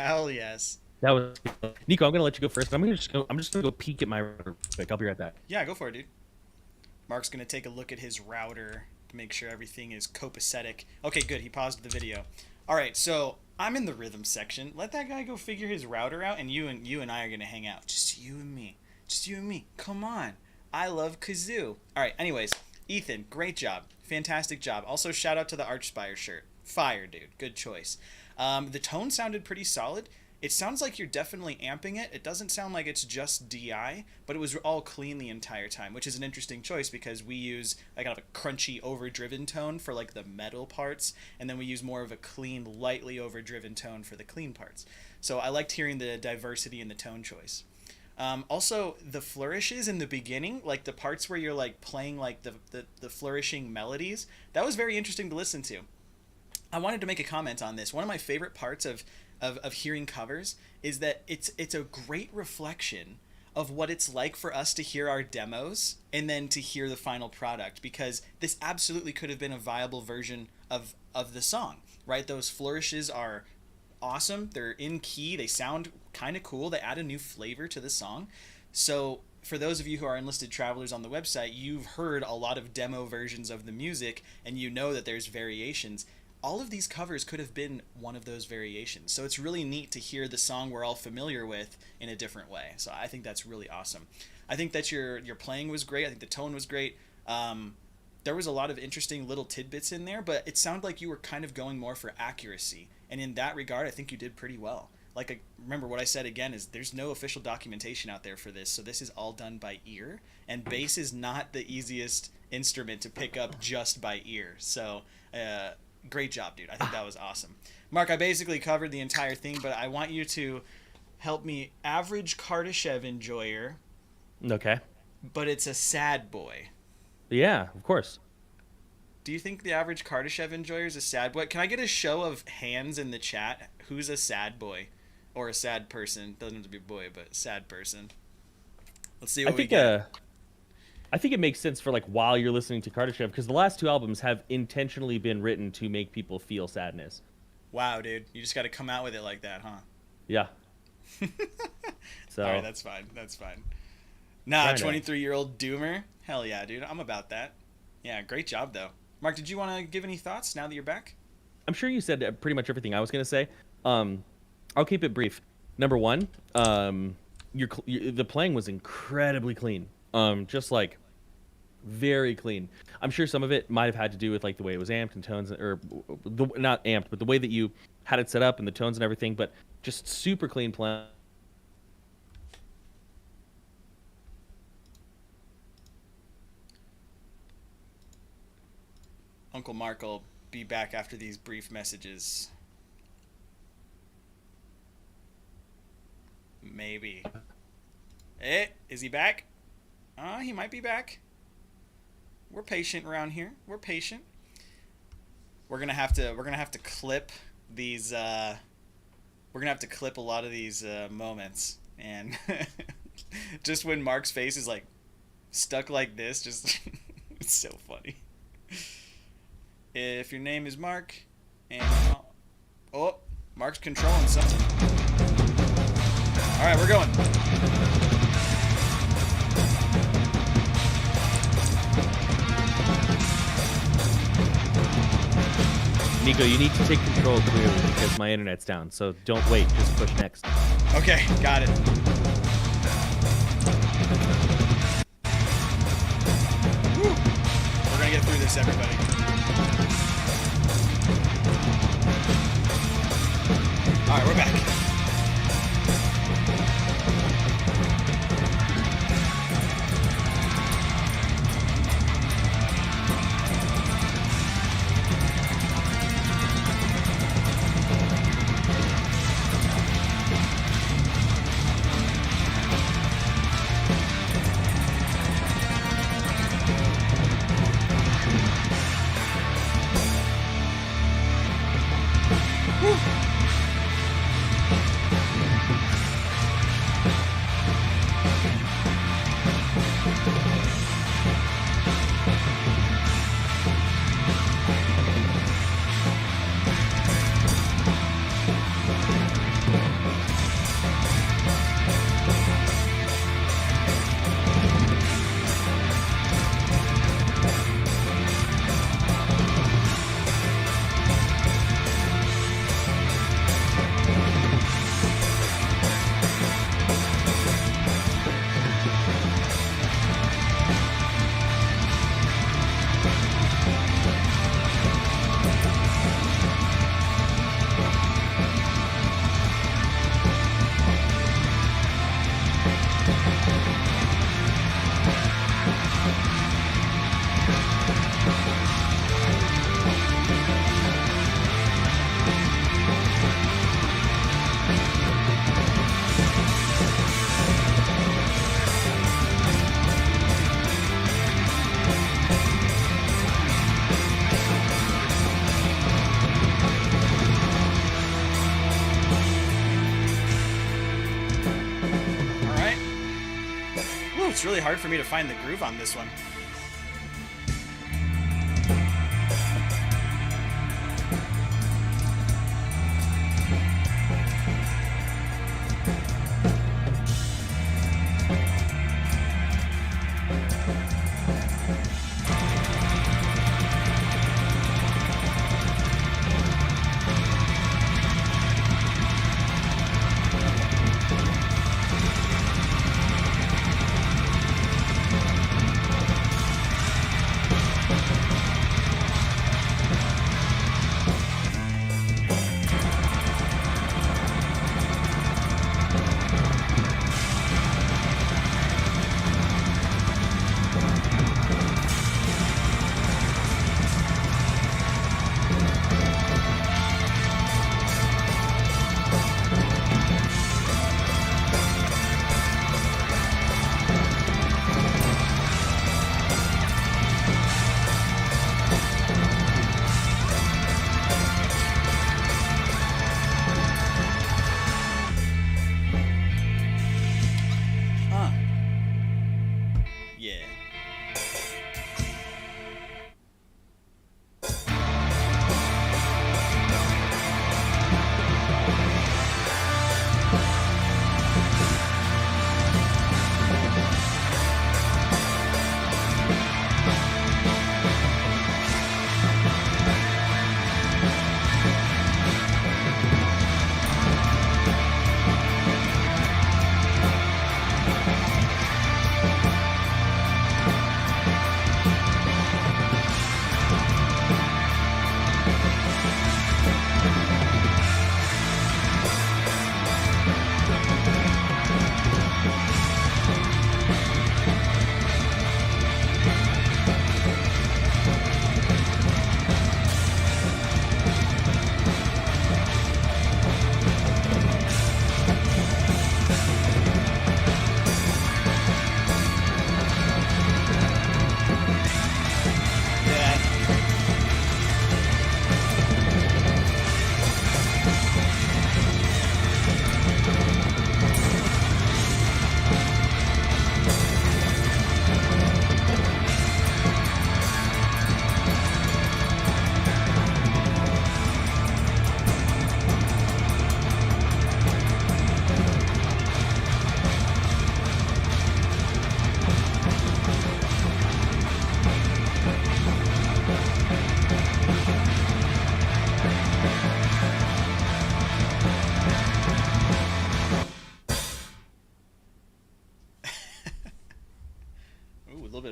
Hell yes. That was Nico. I'm gonna let you go first. I'm just gonna go peek at my router real quick. I'll be right back. Yeah, go for it, dude. Mark's gonna take a look at his router to make sure everything is copacetic. Okay, good. He paused the video. All right, so I'm in the rhythm section. Let that guy go figure his router out, and you and I are gonna hang out. Just you and me. Just you and me. Come on. I love kazoo. All right. Anyways, Ethan, great job. Fantastic job. Also, shout out to the Archspire shirt. Fire, dude. Good choice. The tone sounded pretty solid. It sounds like you're definitely amping it. It doesn't sound like it's just DI, but it was all clean the entire time, which is an interesting choice because we use like kind of a crunchy, overdriven tone for like the metal parts, and then we use more of a clean, lightly overdriven tone for the clean parts. So I liked hearing the diversity in the tone choice. Also, the flourishes in the beginning, like the parts where you're like playing like the flourishing melodies, that was very interesting to listen to. I wanted to make a comment on this. One of my favorite parts of hearing covers is that it's a great reflection of what it's like for us to hear our demos and then to hear the final product, because this absolutely could have been a viable version of the song, right? Those flourishes are awesome. They're in key. They sound kind of cool. They add a new flavor to the song. So for those of you who are enlisted travelers on the website, you've heard a lot of demo versions of the music and you know that there's variations. All of these covers could have been one of those variations. So it's really neat to hear the song we're all familiar with in a different way. So I think that's really awesome. I think that your playing was great. I think the tone was great. There was a lot of interesting little tidbits in there, but it sounded like you were kind of going more for accuracy. And in that regard, I think you did pretty well. Like, remember what I said again is there's no official documentation out there for this. So this is all done by ear. And bass is not the easiest instrument to pick up just by ear. So, great job, dude. I think that was awesome. Mark, I basically covered the entire thing, but I want you to help me. Average Kardashev enjoyer. Okay. But it's a sad boy. Yeah, of course. Do you think the average Kardashev enjoyer is a sad boy? Can I get a show of hands in the chat? Who's a sad boy? Or a sad person? Doesn't have to be a boy, but a sad person. Let's see what we get. I think it makes sense for like while you're listening to Kardashev, because the last two albums have intentionally been written to make people feel sadness. Wow, dude. You just got to come out with it like that, huh? Yeah. So, all right, that's fine. That's fine. Nah, 23-year-old doomer. Hell yeah, dude. I'm about that. Yeah, great job, though. Mark, did you want to give any thoughts now that you're back? I'm sure you said pretty much everything I was going to say. I'll keep it brief. Number one, the playing was incredibly clean. Just like very clean. I'm sure some of it might have had to do with like the way it was amped and tones, or not amped, but the way that you had it set up and the tones and everything, but just super clean playing. Uncle Mark will be back after these brief messages. Maybe. Is he back? He might be back. We're patient around here. We're patient. We're gonna have to clip these. We're gonna have to clip a lot of these moments, and just when Mark's face is like stuck like this, just it's so funny. If your name is Mark, and oh, Mark's controlling something. All right, we're going. Nico, you need to take control clearly because my internet's down. So don't wait, just push next. Okay, got it. Woo. We're gonna get through this, everybody. All right, we're back. It's really hard for me to find the groove on this one.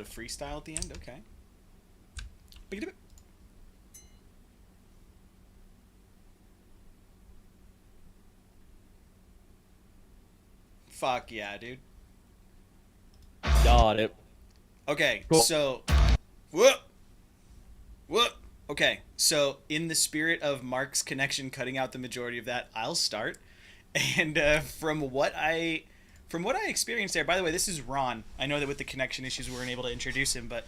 Freestyle at the end? Okay. Fuck yeah, dude. Got it. Okay, Cool. so... Okay, so in the spirit of Mark's connection cutting out the majority of that, I'll start. And from what I experienced there, by the way, this is Ron. I know that with the connection issues we weren't able to introduce him, but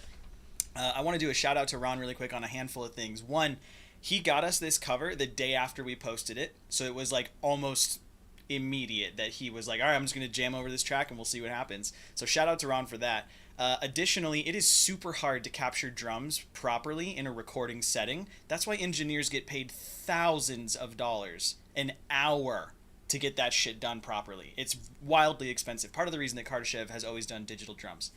I want to do a shout out to Ron really quick on a handful of things. One, he got us this cover the day after we posted it, so it was like almost immediate that he was like, all right, I'm just going to jam over this track and we'll see what happens. So shout out to Ron for that. Additionally, it is super hard to capture drums properly in a recording setting. That's why engineers get paid thousands of dollars an hour to get that shit done properly. It's wildly expensive. Part of the reason that Kardashev has always done digital drums.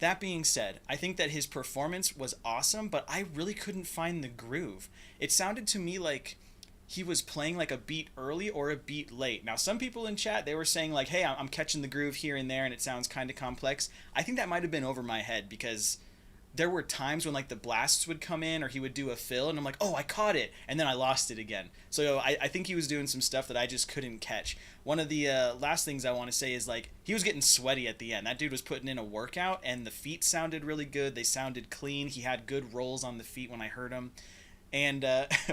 That being said, I think that his performance was awesome, but I really couldn't find the groove. It sounded to me like he was playing like a beat early or a beat late. Now, some people in chat, they were saying like, hey, I'm catching the groove here and there and it sounds kind of complex. I think that might have been over my head because there were times when like the blasts would come in or he would do a fill and I'm like, oh, I caught it. And then I lost it again. So I think he was doing some stuff that I just couldn't catch. One of the last things I want to say is like he was getting sweaty at the end. That dude was putting in a workout and the feet sounded really good. They sounded clean. He had good rolls on the feet when I heard him. And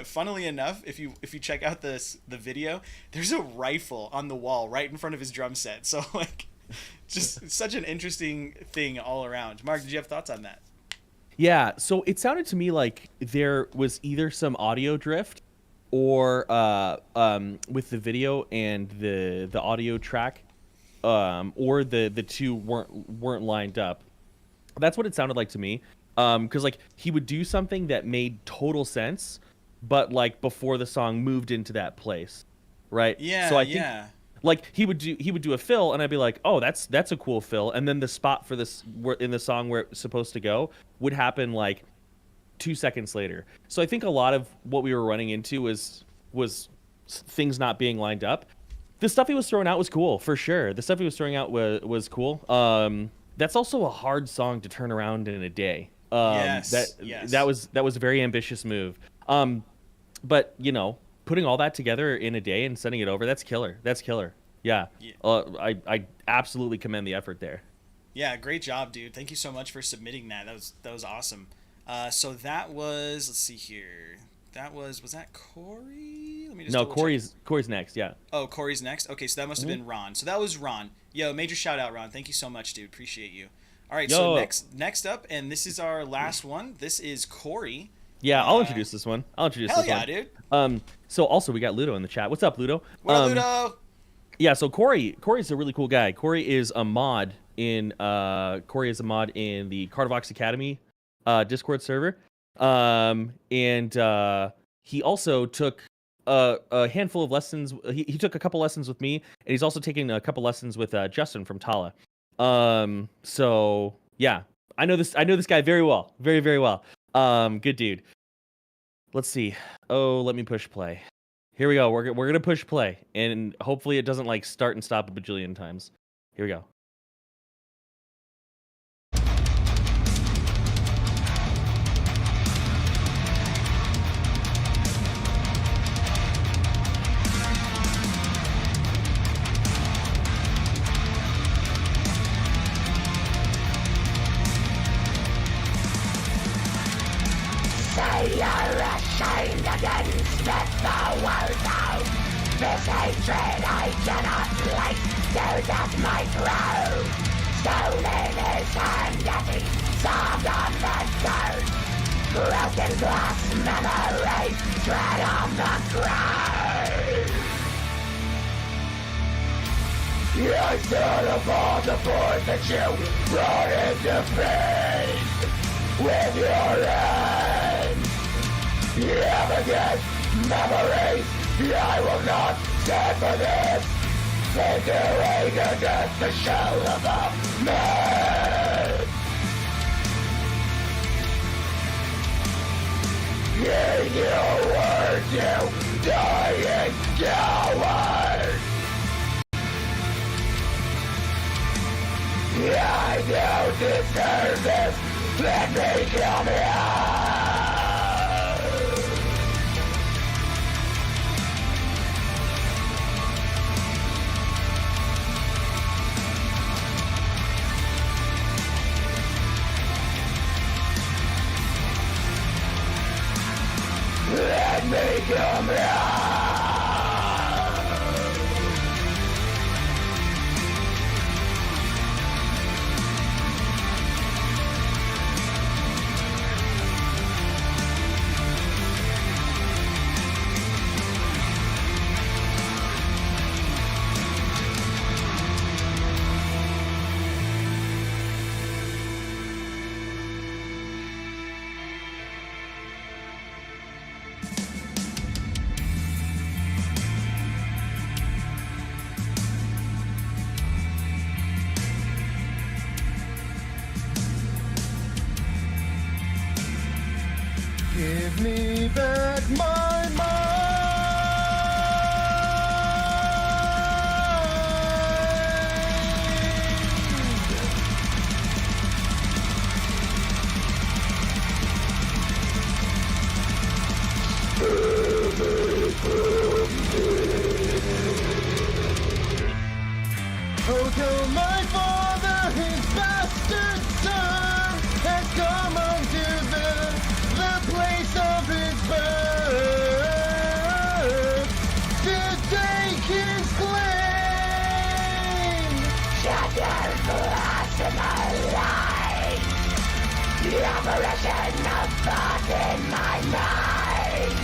funnily enough, if you check out the video, there's a rifle on the wall right in front of his drum set. So like just such an interesting thing all around. Mark, did you have thoughts on that? Yeah, so it sounded to me like there was either some audio drift or with the video and the audio track or the two weren't lined up. That's what it sounded like to me. Because like he would do something that made total sense, but like before the song moved into that place, right? Yeah. So I think like he would do a fill, and I'd be like, oh, that's a cool fill, and then the spot for this in the song where it's supposed to go would happen like 2 seconds later. So I think a lot of what we were running into was things not being lined up. The stuff he was throwing out was cool, for sure. The stuff he was throwing out was cool. That's also a hard song to turn around in a day. Yes. That was a very ambitious move. But you know, putting all that together in a day and sending it over, that's killer. Yeah. I absolutely commend the effort there. Yeah, great job, dude. Thank you so much for submitting that. That was awesome. So that was, let's see here. Was that Corey? Let me just No, double-check. Corey's next, yeah. Oh, Corey's next? Okay, so that must have been Ron. So that was Ron. Yo, major shout out, Ron. Thank you so much, dude. Appreciate you. All right, so next up, and this is our last one. This is Corey. Yeah, I'll introduce this one. Hell yeah, dude. So also we got Ludo in the chat. What's up, Ludo? What up, Ludo? Yeah, so Corey's a really cool guy. Corey is a mod in the Kardashevband Academy Discord server. And he also took a handful of lessons. He took a couple lessons with me, and he's also taking a couple lessons with Justin from Tala. So yeah, I know this guy very well, very, very well. Good dude. Let's see. Oh, let me push play. Here we go. We're gonna push play, and hopefully it doesn't like start and stop a bajillion times. Here we go. Say you're ashamed against spit the words out. This hatred I cannot place, so that my throat. Stone in his hand as he sobbed on the dirt. Broken glass memories tread on the ground. I stood upon the board that you brought into faith with your hands. Evident memories, I will not stand for this. Figuring against the shell of a man. In your words, you dying coward. I don't deserve this. Let me come here. Let me come here. Give me back my mind. Oh, tell my father his bastard son has come unto the place of his birth to take his claim. Shattered glass in my life, the apparition of thought in my mind,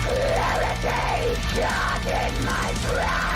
clarity caught in my brow.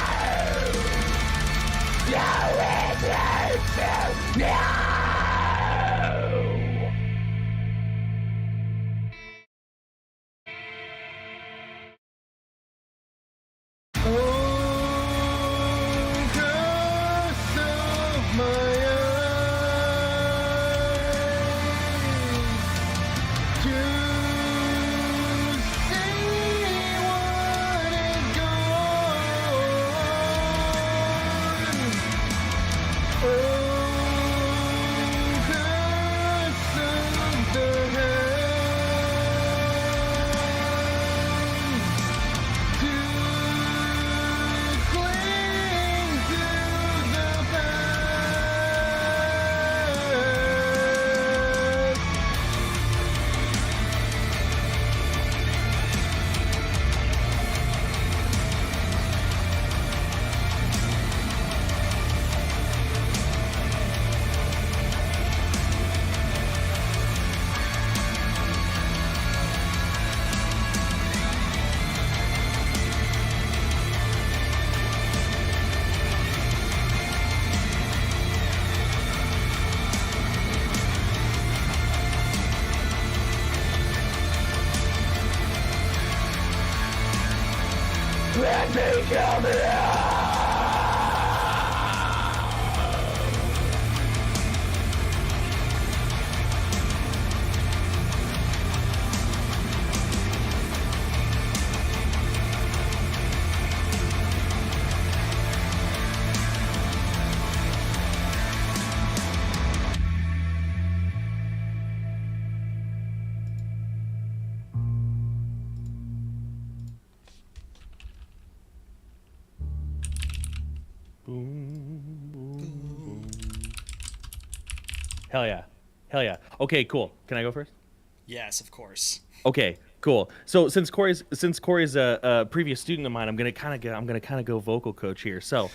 Let me come here! Hell yeah. Hell yeah. Okay, cool. Can I go first? Yes, of course. Okay, cool. So since Corey's a previous student of mine, I'm gonna kind of go vocal coach here. So,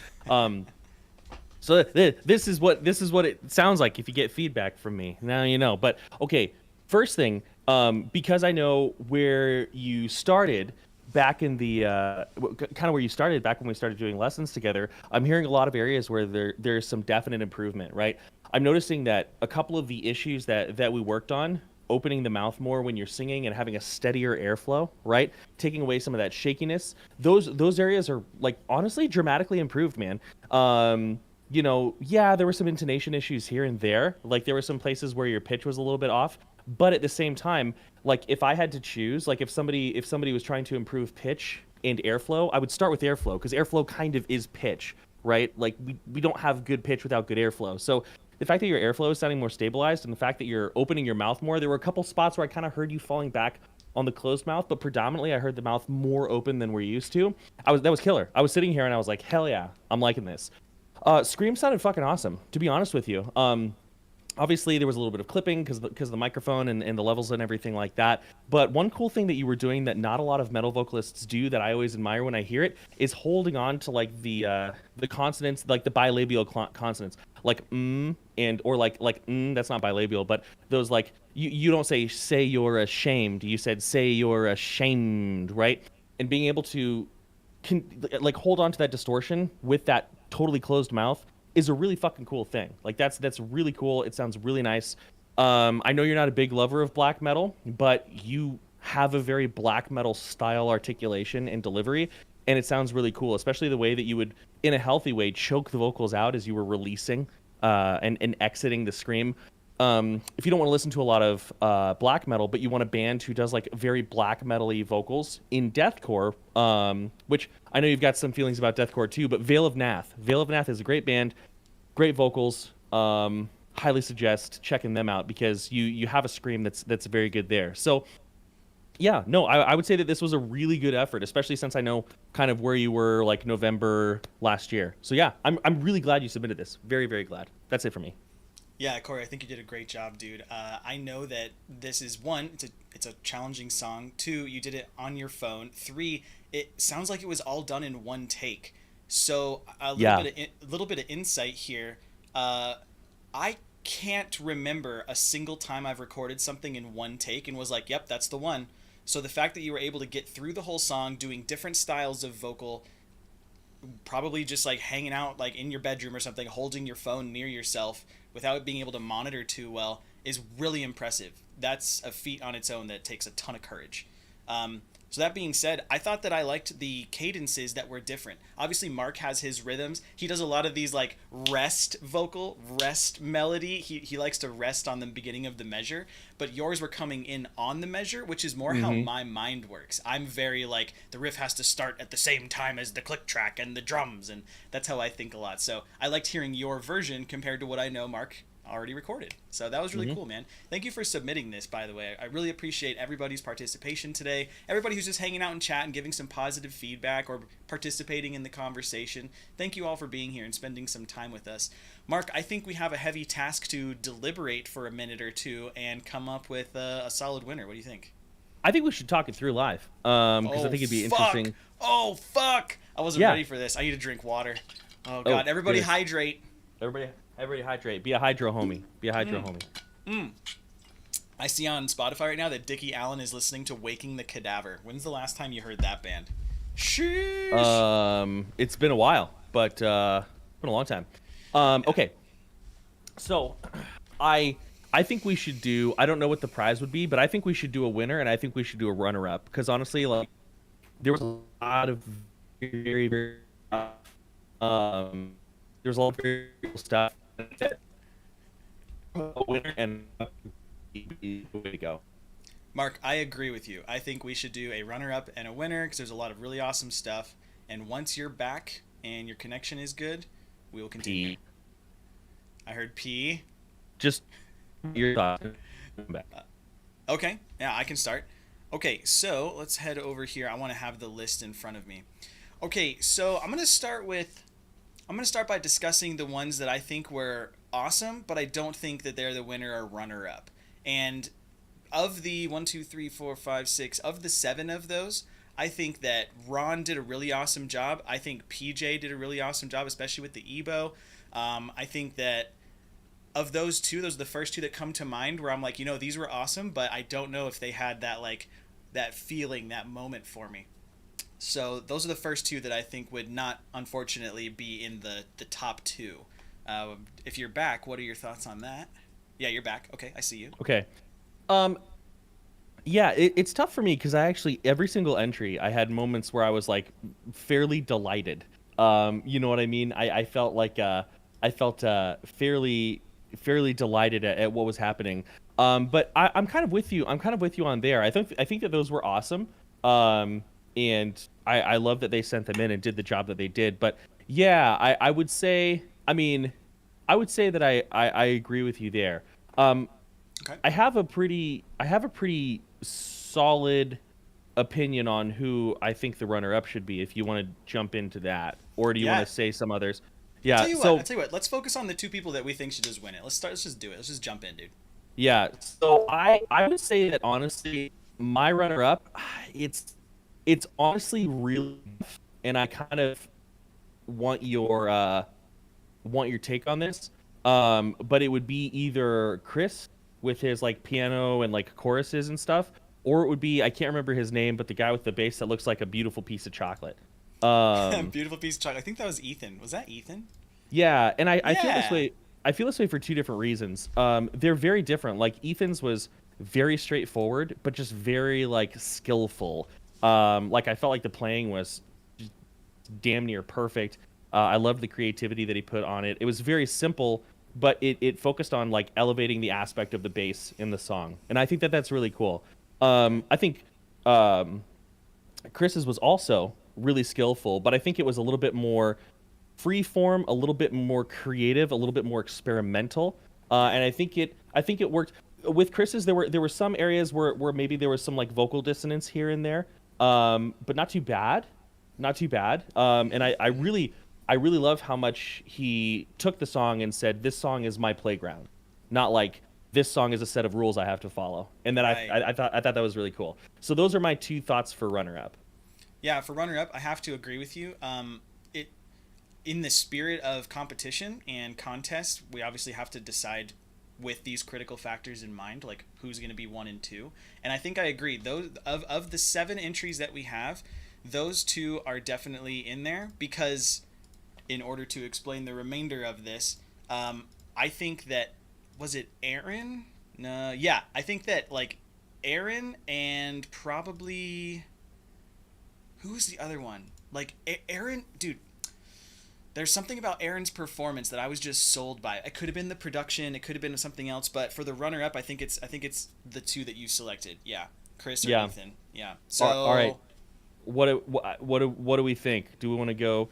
this is what it sounds like if you get feedback from me. Now you know. But okay, first thing, because I know where you started back in the kind of where you started back when we started doing lessons together, I'm hearing a lot of areas where there's some definite improvement, right? I'm noticing that a couple of the issues that we worked on, opening the mouth more when you're singing and having a steadier airflow, right? Taking away some of that shakiness, those areas are like honestly dramatically improved, man. You know, yeah, there were some intonation issues here and there. Like there were some places where your pitch was a little bit off, but at the same time, like if I had to choose, like if somebody was trying to improve pitch and airflow, I would start with airflow because airflow kind of is pitch, right? Like we don't have good pitch without good airflow. So the fact that your airflow is sounding more stabilized and the fact that you're opening your mouth more, there were a couple spots where I kind of heard you falling back on the closed mouth, but predominantly I heard the mouth more open than we're used to. That was killer. I was sitting here and I was like, hell yeah, I'm liking this. Scream sounded fucking awesome, to be honest with you. Obviously, there was a little bit of clipping because of the microphone and the levels and everything like that. But one cool thing that you were doing that not a lot of metal vocalists do that I always admire when I hear it is holding on to like the consonants, like the bilabial consonants, like and or like that's not bilabial, but those like you don't say you're ashamed. You said say you're ashamed, right? And being able to like hold on to that distortion with that totally closed mouth is a really fucking cool thing. Like that's really cool. It sounds really nice. I know you're not a big lover of black metal, but you have a very black metal style articulation and delivery, and it sounds really cool, especially the way that you would, in a healthy way, choke the vocals out as you were releasing and exiting the scream. If you don't want to listen to a lot of black metal, but you want a band who does like very black metal-y vocals in deathcore, which I know you've got some feelings about deathcore too, but Veil of Nath. Veil of Nath is a great band, great vocals. Highly suggest checking them out because you have a scream that's very good there. So yeah, no, I would say that this was a really good effort, especially since I know kind of where you were like November last year. So yeah, I'm really glad you submitted this. Very, very glad. That's it for me. Yeah, Corey, I think you did a great job, dude. I know that this is one, it's a challenging song. Two, you did it on your phone. Three, it sounds like it was all done in one take. So a little bit of insight here. I can't remember a single time I've recorded something in one take and was like, yep, that's the one. So the fact that you were able to get through the whole song doing different styles of vocal probably just like hanging out like in your bedroom or something, holding your phone near yourself without being able to monitor too well is really impressive. That's a feat on its own that takes a ton of courage. So that being said, I thought that I liked the cadences that were different. Obviously, Mark has his rhythms. He does a lot of these like rest melody. He likes to rest on the beginning of the measure, but yours were coming in on the measure, which is more how my mind works. I'm very like, the riff has to start at the same time as the click track and the drums, and that's how I think a lot. So I liked hearing your version compared to what I know Mark already recorded. So that was really cool, man. Thank you for submitting this, by the way. I really appreciate everybody's participation today. Everybody who's just hanging out in chat and giving some positive feedback or participating in the conversation. Thank you all for being here and spending some time with us. Mark, I think we have a heavy task to deliberate for a minute or two and come up with a solid winner. What do you think? I think we should talk it through live, because I think it'd be interesting. Oh, fuck! I wasn't ready for this. I need to drink water. Oh, God. Everybody hydrate. Everybody hydrate. Be a hydro homie. I see on Spotify right now that Dickie Allen is listening to Waking the Cadaver. When's the last time you heard that band? Sheesh. It's been a while, but it's been a long time. Okay. So, I think we should do. I don't know what the prize would be, but I think we should do a winner, and I think we should do a runner-up. Because honestly, like, there was a lot of very, very, there's a lot of very cool stuff. A winner and the way to go. Mark, I agree with you. I think we should do a runner-up and a winner because there's a lot of really awesome stuff. And once you're back and your connection is good, we will continue. P. I heard P. Just your thoughts. Okay, yeah, I can start. Okay, so let's head over here. I want to have the list in front of me. Okay, so I'm going to start by discussing the ones that I think were awesome, but I don't think that they're the winner or runner-up. And of the 1, 2, 3, 4, 5, 6, of the 7 of those, I think that Ron did a really awesome job. I think PJ did a really awesome job, especially with the EBO. I think that of those two, those are the first two that come to mind where I'm like, these were awesome, but I don't know if they had that, like, that feeling, that moment for me. So those are the first two that I think would not, unfortunately, be in the top two. If you're back, what are your thoughts on that? Yeah, you're back. Okay, I see you. Okay. Yeah, it's tough for me because every single entry, I had moments where I was like fairly delighted. You know what I mean? I felt like fairly delighted at what was happening. But I'm kind of with you. I'm kind of with you on there. I think that those were awesome. And I love that they sent them in and did the job that they did. But yeah, I would say, that I agree with you there. Okay. I have a pretty solid opinion on who I think the runner-up should be. If you want to jump into that, or do you want to say some others? Yeah. I'll tell you what. Let's focus on the two people that we think should just win it. Let's just do it. Let's just jump in, dude. Yeah. So I would say that honestly, my runner-up, it's honestly really tough, and I kind of want your take on this. But it would be either Chris with his like piano and like choruses and stuff, or it would be, I can't remember his name, but the guy with the bass that looks like a beautiful piece of chocolate. Beautiful piece of chocolate. I think that was Ethan. Was that Ethan? Yeah, and I feel this way. I feel this way for two different reasons. They're very different. Like Ethan's was very straightforward, but just very like skillful. Like I felt like the playing was damn near perfect. I loved the creativity that he put on it. It was very simple, but it focused on like elevating the aspect of the bass in the song, and I think that that's really cool. I think Chris's was also really skillful, but I think it was a little bit more freeform, a little bit more creative, a little bit more experimental, and I think it worked. With Chris's, there were some areas where maybe there was some like vocal dissonance here and there, but not too bad. And I really love how much he took the song and said, this song is my playground, not like this song is a set of rules I have to follow. And then right. I thought that was really cool. So those are my two thoughts for runner-up. Yeah, for runner-up, I have to agree with you. In the spirit of competition and contest, we obviously have to decide with these critical factors in mind, like who's going to be 1 and 2. And I think I agree. Those of the 7 entries that we have, those two are definitely in there because, in order to explain the remainder of this, I think that, was it Aaron? No, yeah, I think that like Aaron and probably, who's the other one? Like Aaron, dude. There's something about Aaron's performance that I was just sold by. It could have been the production, it could have been something else, but for the runner-up, I think it's the two that you selected. Yeah, Chris or Ethan. Yeah. So all right. What do we think? Do we want to go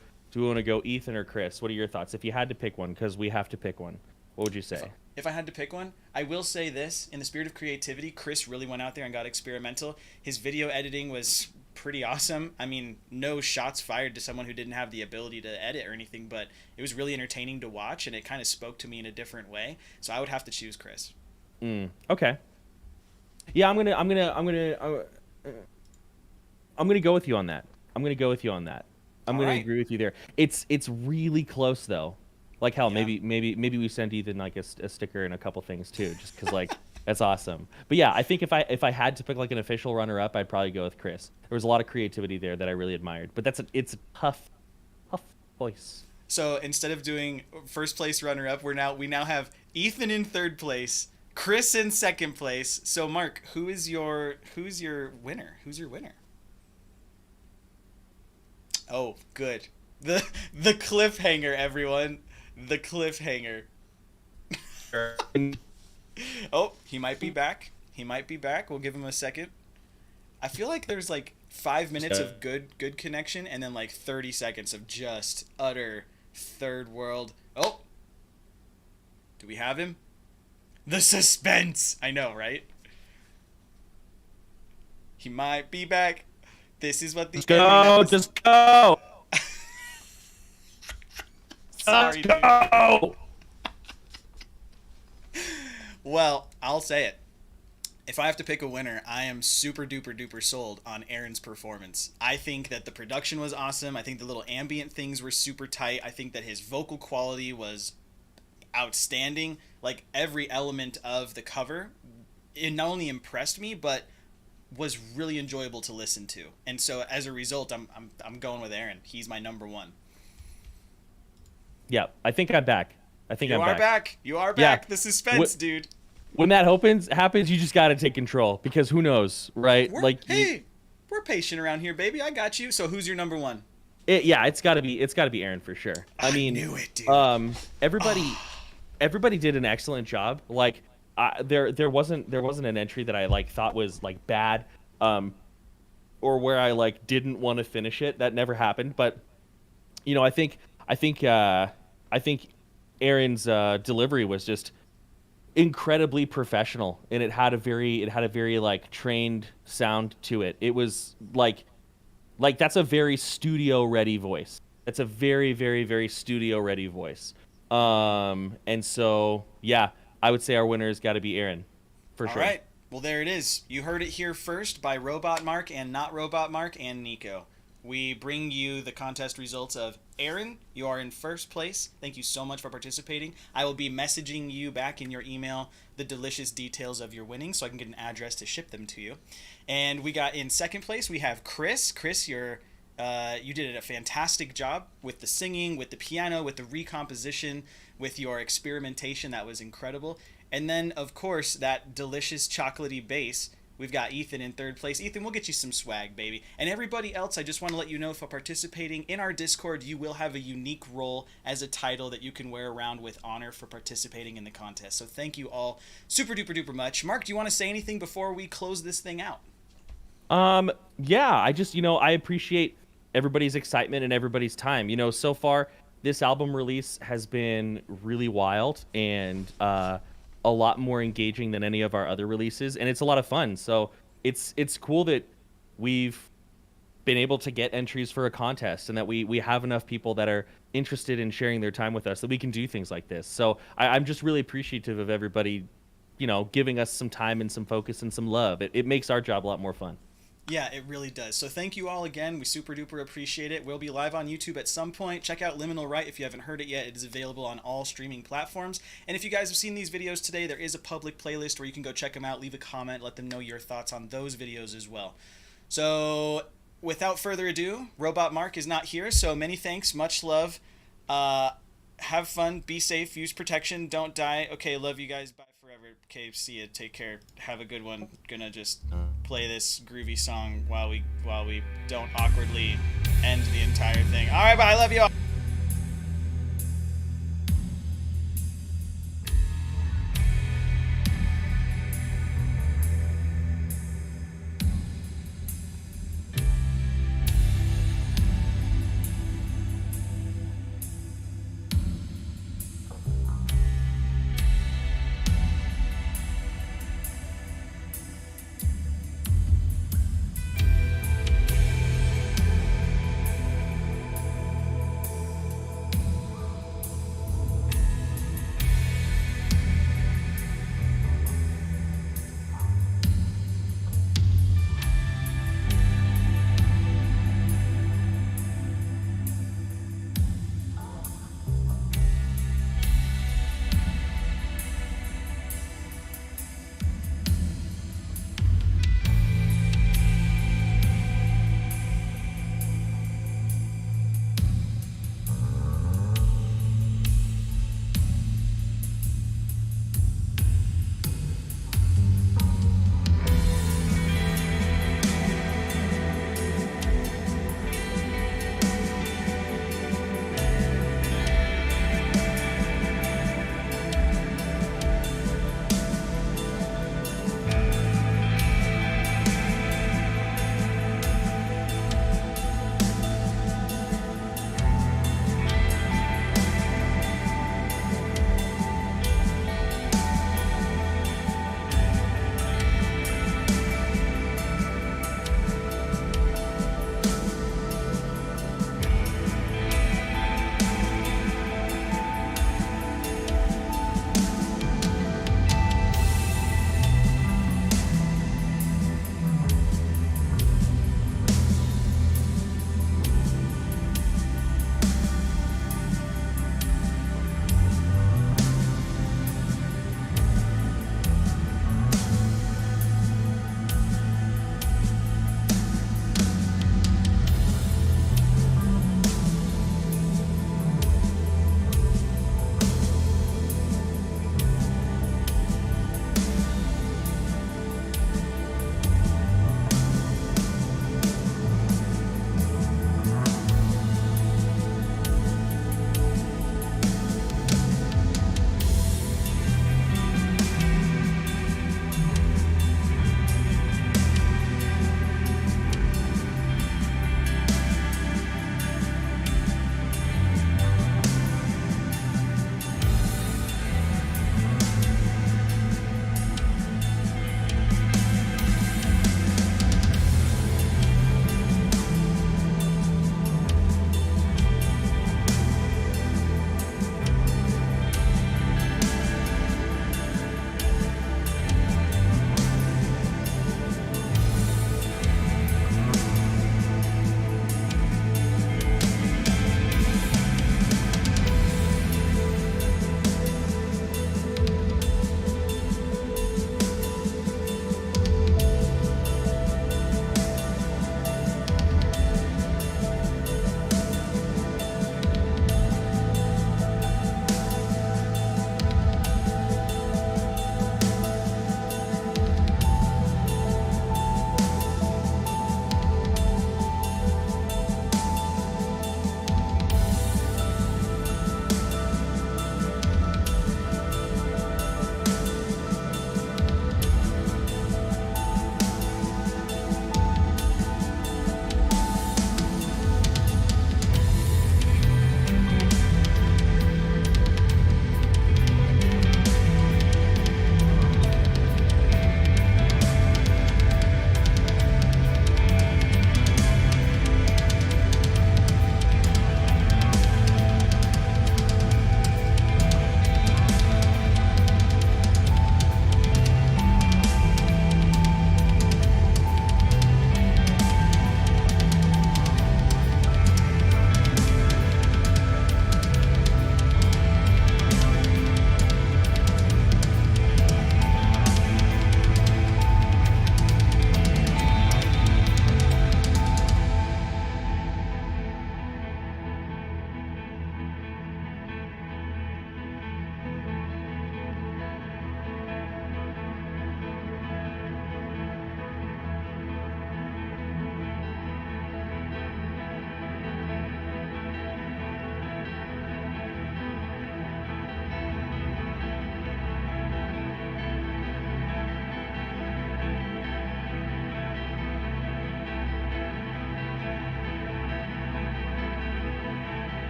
Ethan or Chris? What are your thoughts? If you had to pick one, because we have to pick one, what would you say? If I had to pick one, I will say this: in the spirit of creativity, Chris really went out there and got experimental. His video editing was pretty awesome. I mean, no shots fired to someone who didn't have the ability to edit or anything, but it was really entertaining to watch, and it kind of spoke to me in a different way. So I would have to choose Chris. Okay. Yeah, I'm gonna go with you on that. I'm gonna agree with you there. It's really close though. Like hell, Yeah. maybe we send Ethan like a sticker and a couple things too, just because like that's awesome. But yeah, I think if I had to pick like an official runner up, I'd probably go with Chris. There was a lot of creativity there that I really admired. But it's a tough voice. So instead of doing first place runner up, we now have Ethan in third place, Chris in second place. So Mark, who's your winner? Who's your winner? Oh, good. The cliffhanger, everyone. The cliffhanger. Oh, he might be back. We'll give him a second. I feel like there's like 5 minutes of good connection and then like 30 seconds of just utter third world. Oh. Do we have him? The suspense. I know, right? He might be back. This is what the Just go. Sorry, dude. Go. Well, I'll say it. If I have to pick a winner, I am super duper duper sold on Aaron's performance. I think that the production was awesome. I think the little ambient things were super tight. I think that his vocal quality was outstanding. Like every element of the cover, it not only impressed me, but was really enjoyable to listen to. And so as a result, I'm going with Aaron. He's my number one. Yeah, I think I'm back. You are back. You are back. Yeah. The suspense, dude. When that happens, you just got to take control because who knows, right? We're patient around here, baby. I got you. So who's your number one? It's got to be Aaron for sure. I mean, knew it, dude. Everybody did an excellent job. Like there wasn't an entry that I like thought was like bad, or where I like didn't want to finish it. That never happened. But you know, I think Aaron's delivery was just incredibly professional, and it had a very like trained sound to it. It was like that's a very studio ready voice. That's a very very very studio ready voice. And so yeah, I would say our winner's got to be Aaron, for sure. All right. Well, there it is. You heard it here first by Robot Mark and Not Robot Mark and Nico. We bring you the contest results of Aaron. You are in first place. Thank you so much for participating. I will be messaging you back in your email the delicious details of your winnings so I can get an address to ship them to you. And we got in second place, we have Chris. Chris, you did a fantastic job with the singing, with the piano, with the recomposition, with your experimentation. That was incredible. And then, of course, that delicious chocolatey bass. We've got Ethan in third place. Ethan, we'll get you some swag, baby. And everybody else, I just want to let you know, for participating in our Discord, you will have a unique role as a title that you can wear around with honor for participating in the contest. So thank you all super duper duper much. Mark, do you want to say anything before we close this thing out? Yeah, I appreciate everybody's excitement and everybody's time. So far, this album release has been really wild and a lot more engaging than any of our other releases, and it's a lot of fun. So it's cool that we've been able to get entries for a contest and that we have enough people that are interested in sharing their time with us that we can do things like this. So I'm just really appreciative of everybody, giving us some time and some focus and some love. It makes our job a lot more fun. Yeah, it really does. So thank you all again. We super duper appreciate it. We'll be live on YouTube at some point. Check out Liminal Right if you haven't heard it yet. It is available on all streaming platforms. And if you guys have seen these videos today, there is a public playlist where you can go check them out, leave a comment, let them know your thoughts on those videos as well. So without further ado, Robot Mark is not here, so many thanks, much love. Have fun, be safe, use protection, don't die. Okay, love you guys, bye forever. Okay, see ya, take care, have a good one. Gonna just play this groovy song while we don't awkwardly end the entire thing. All right, bye, I love you all.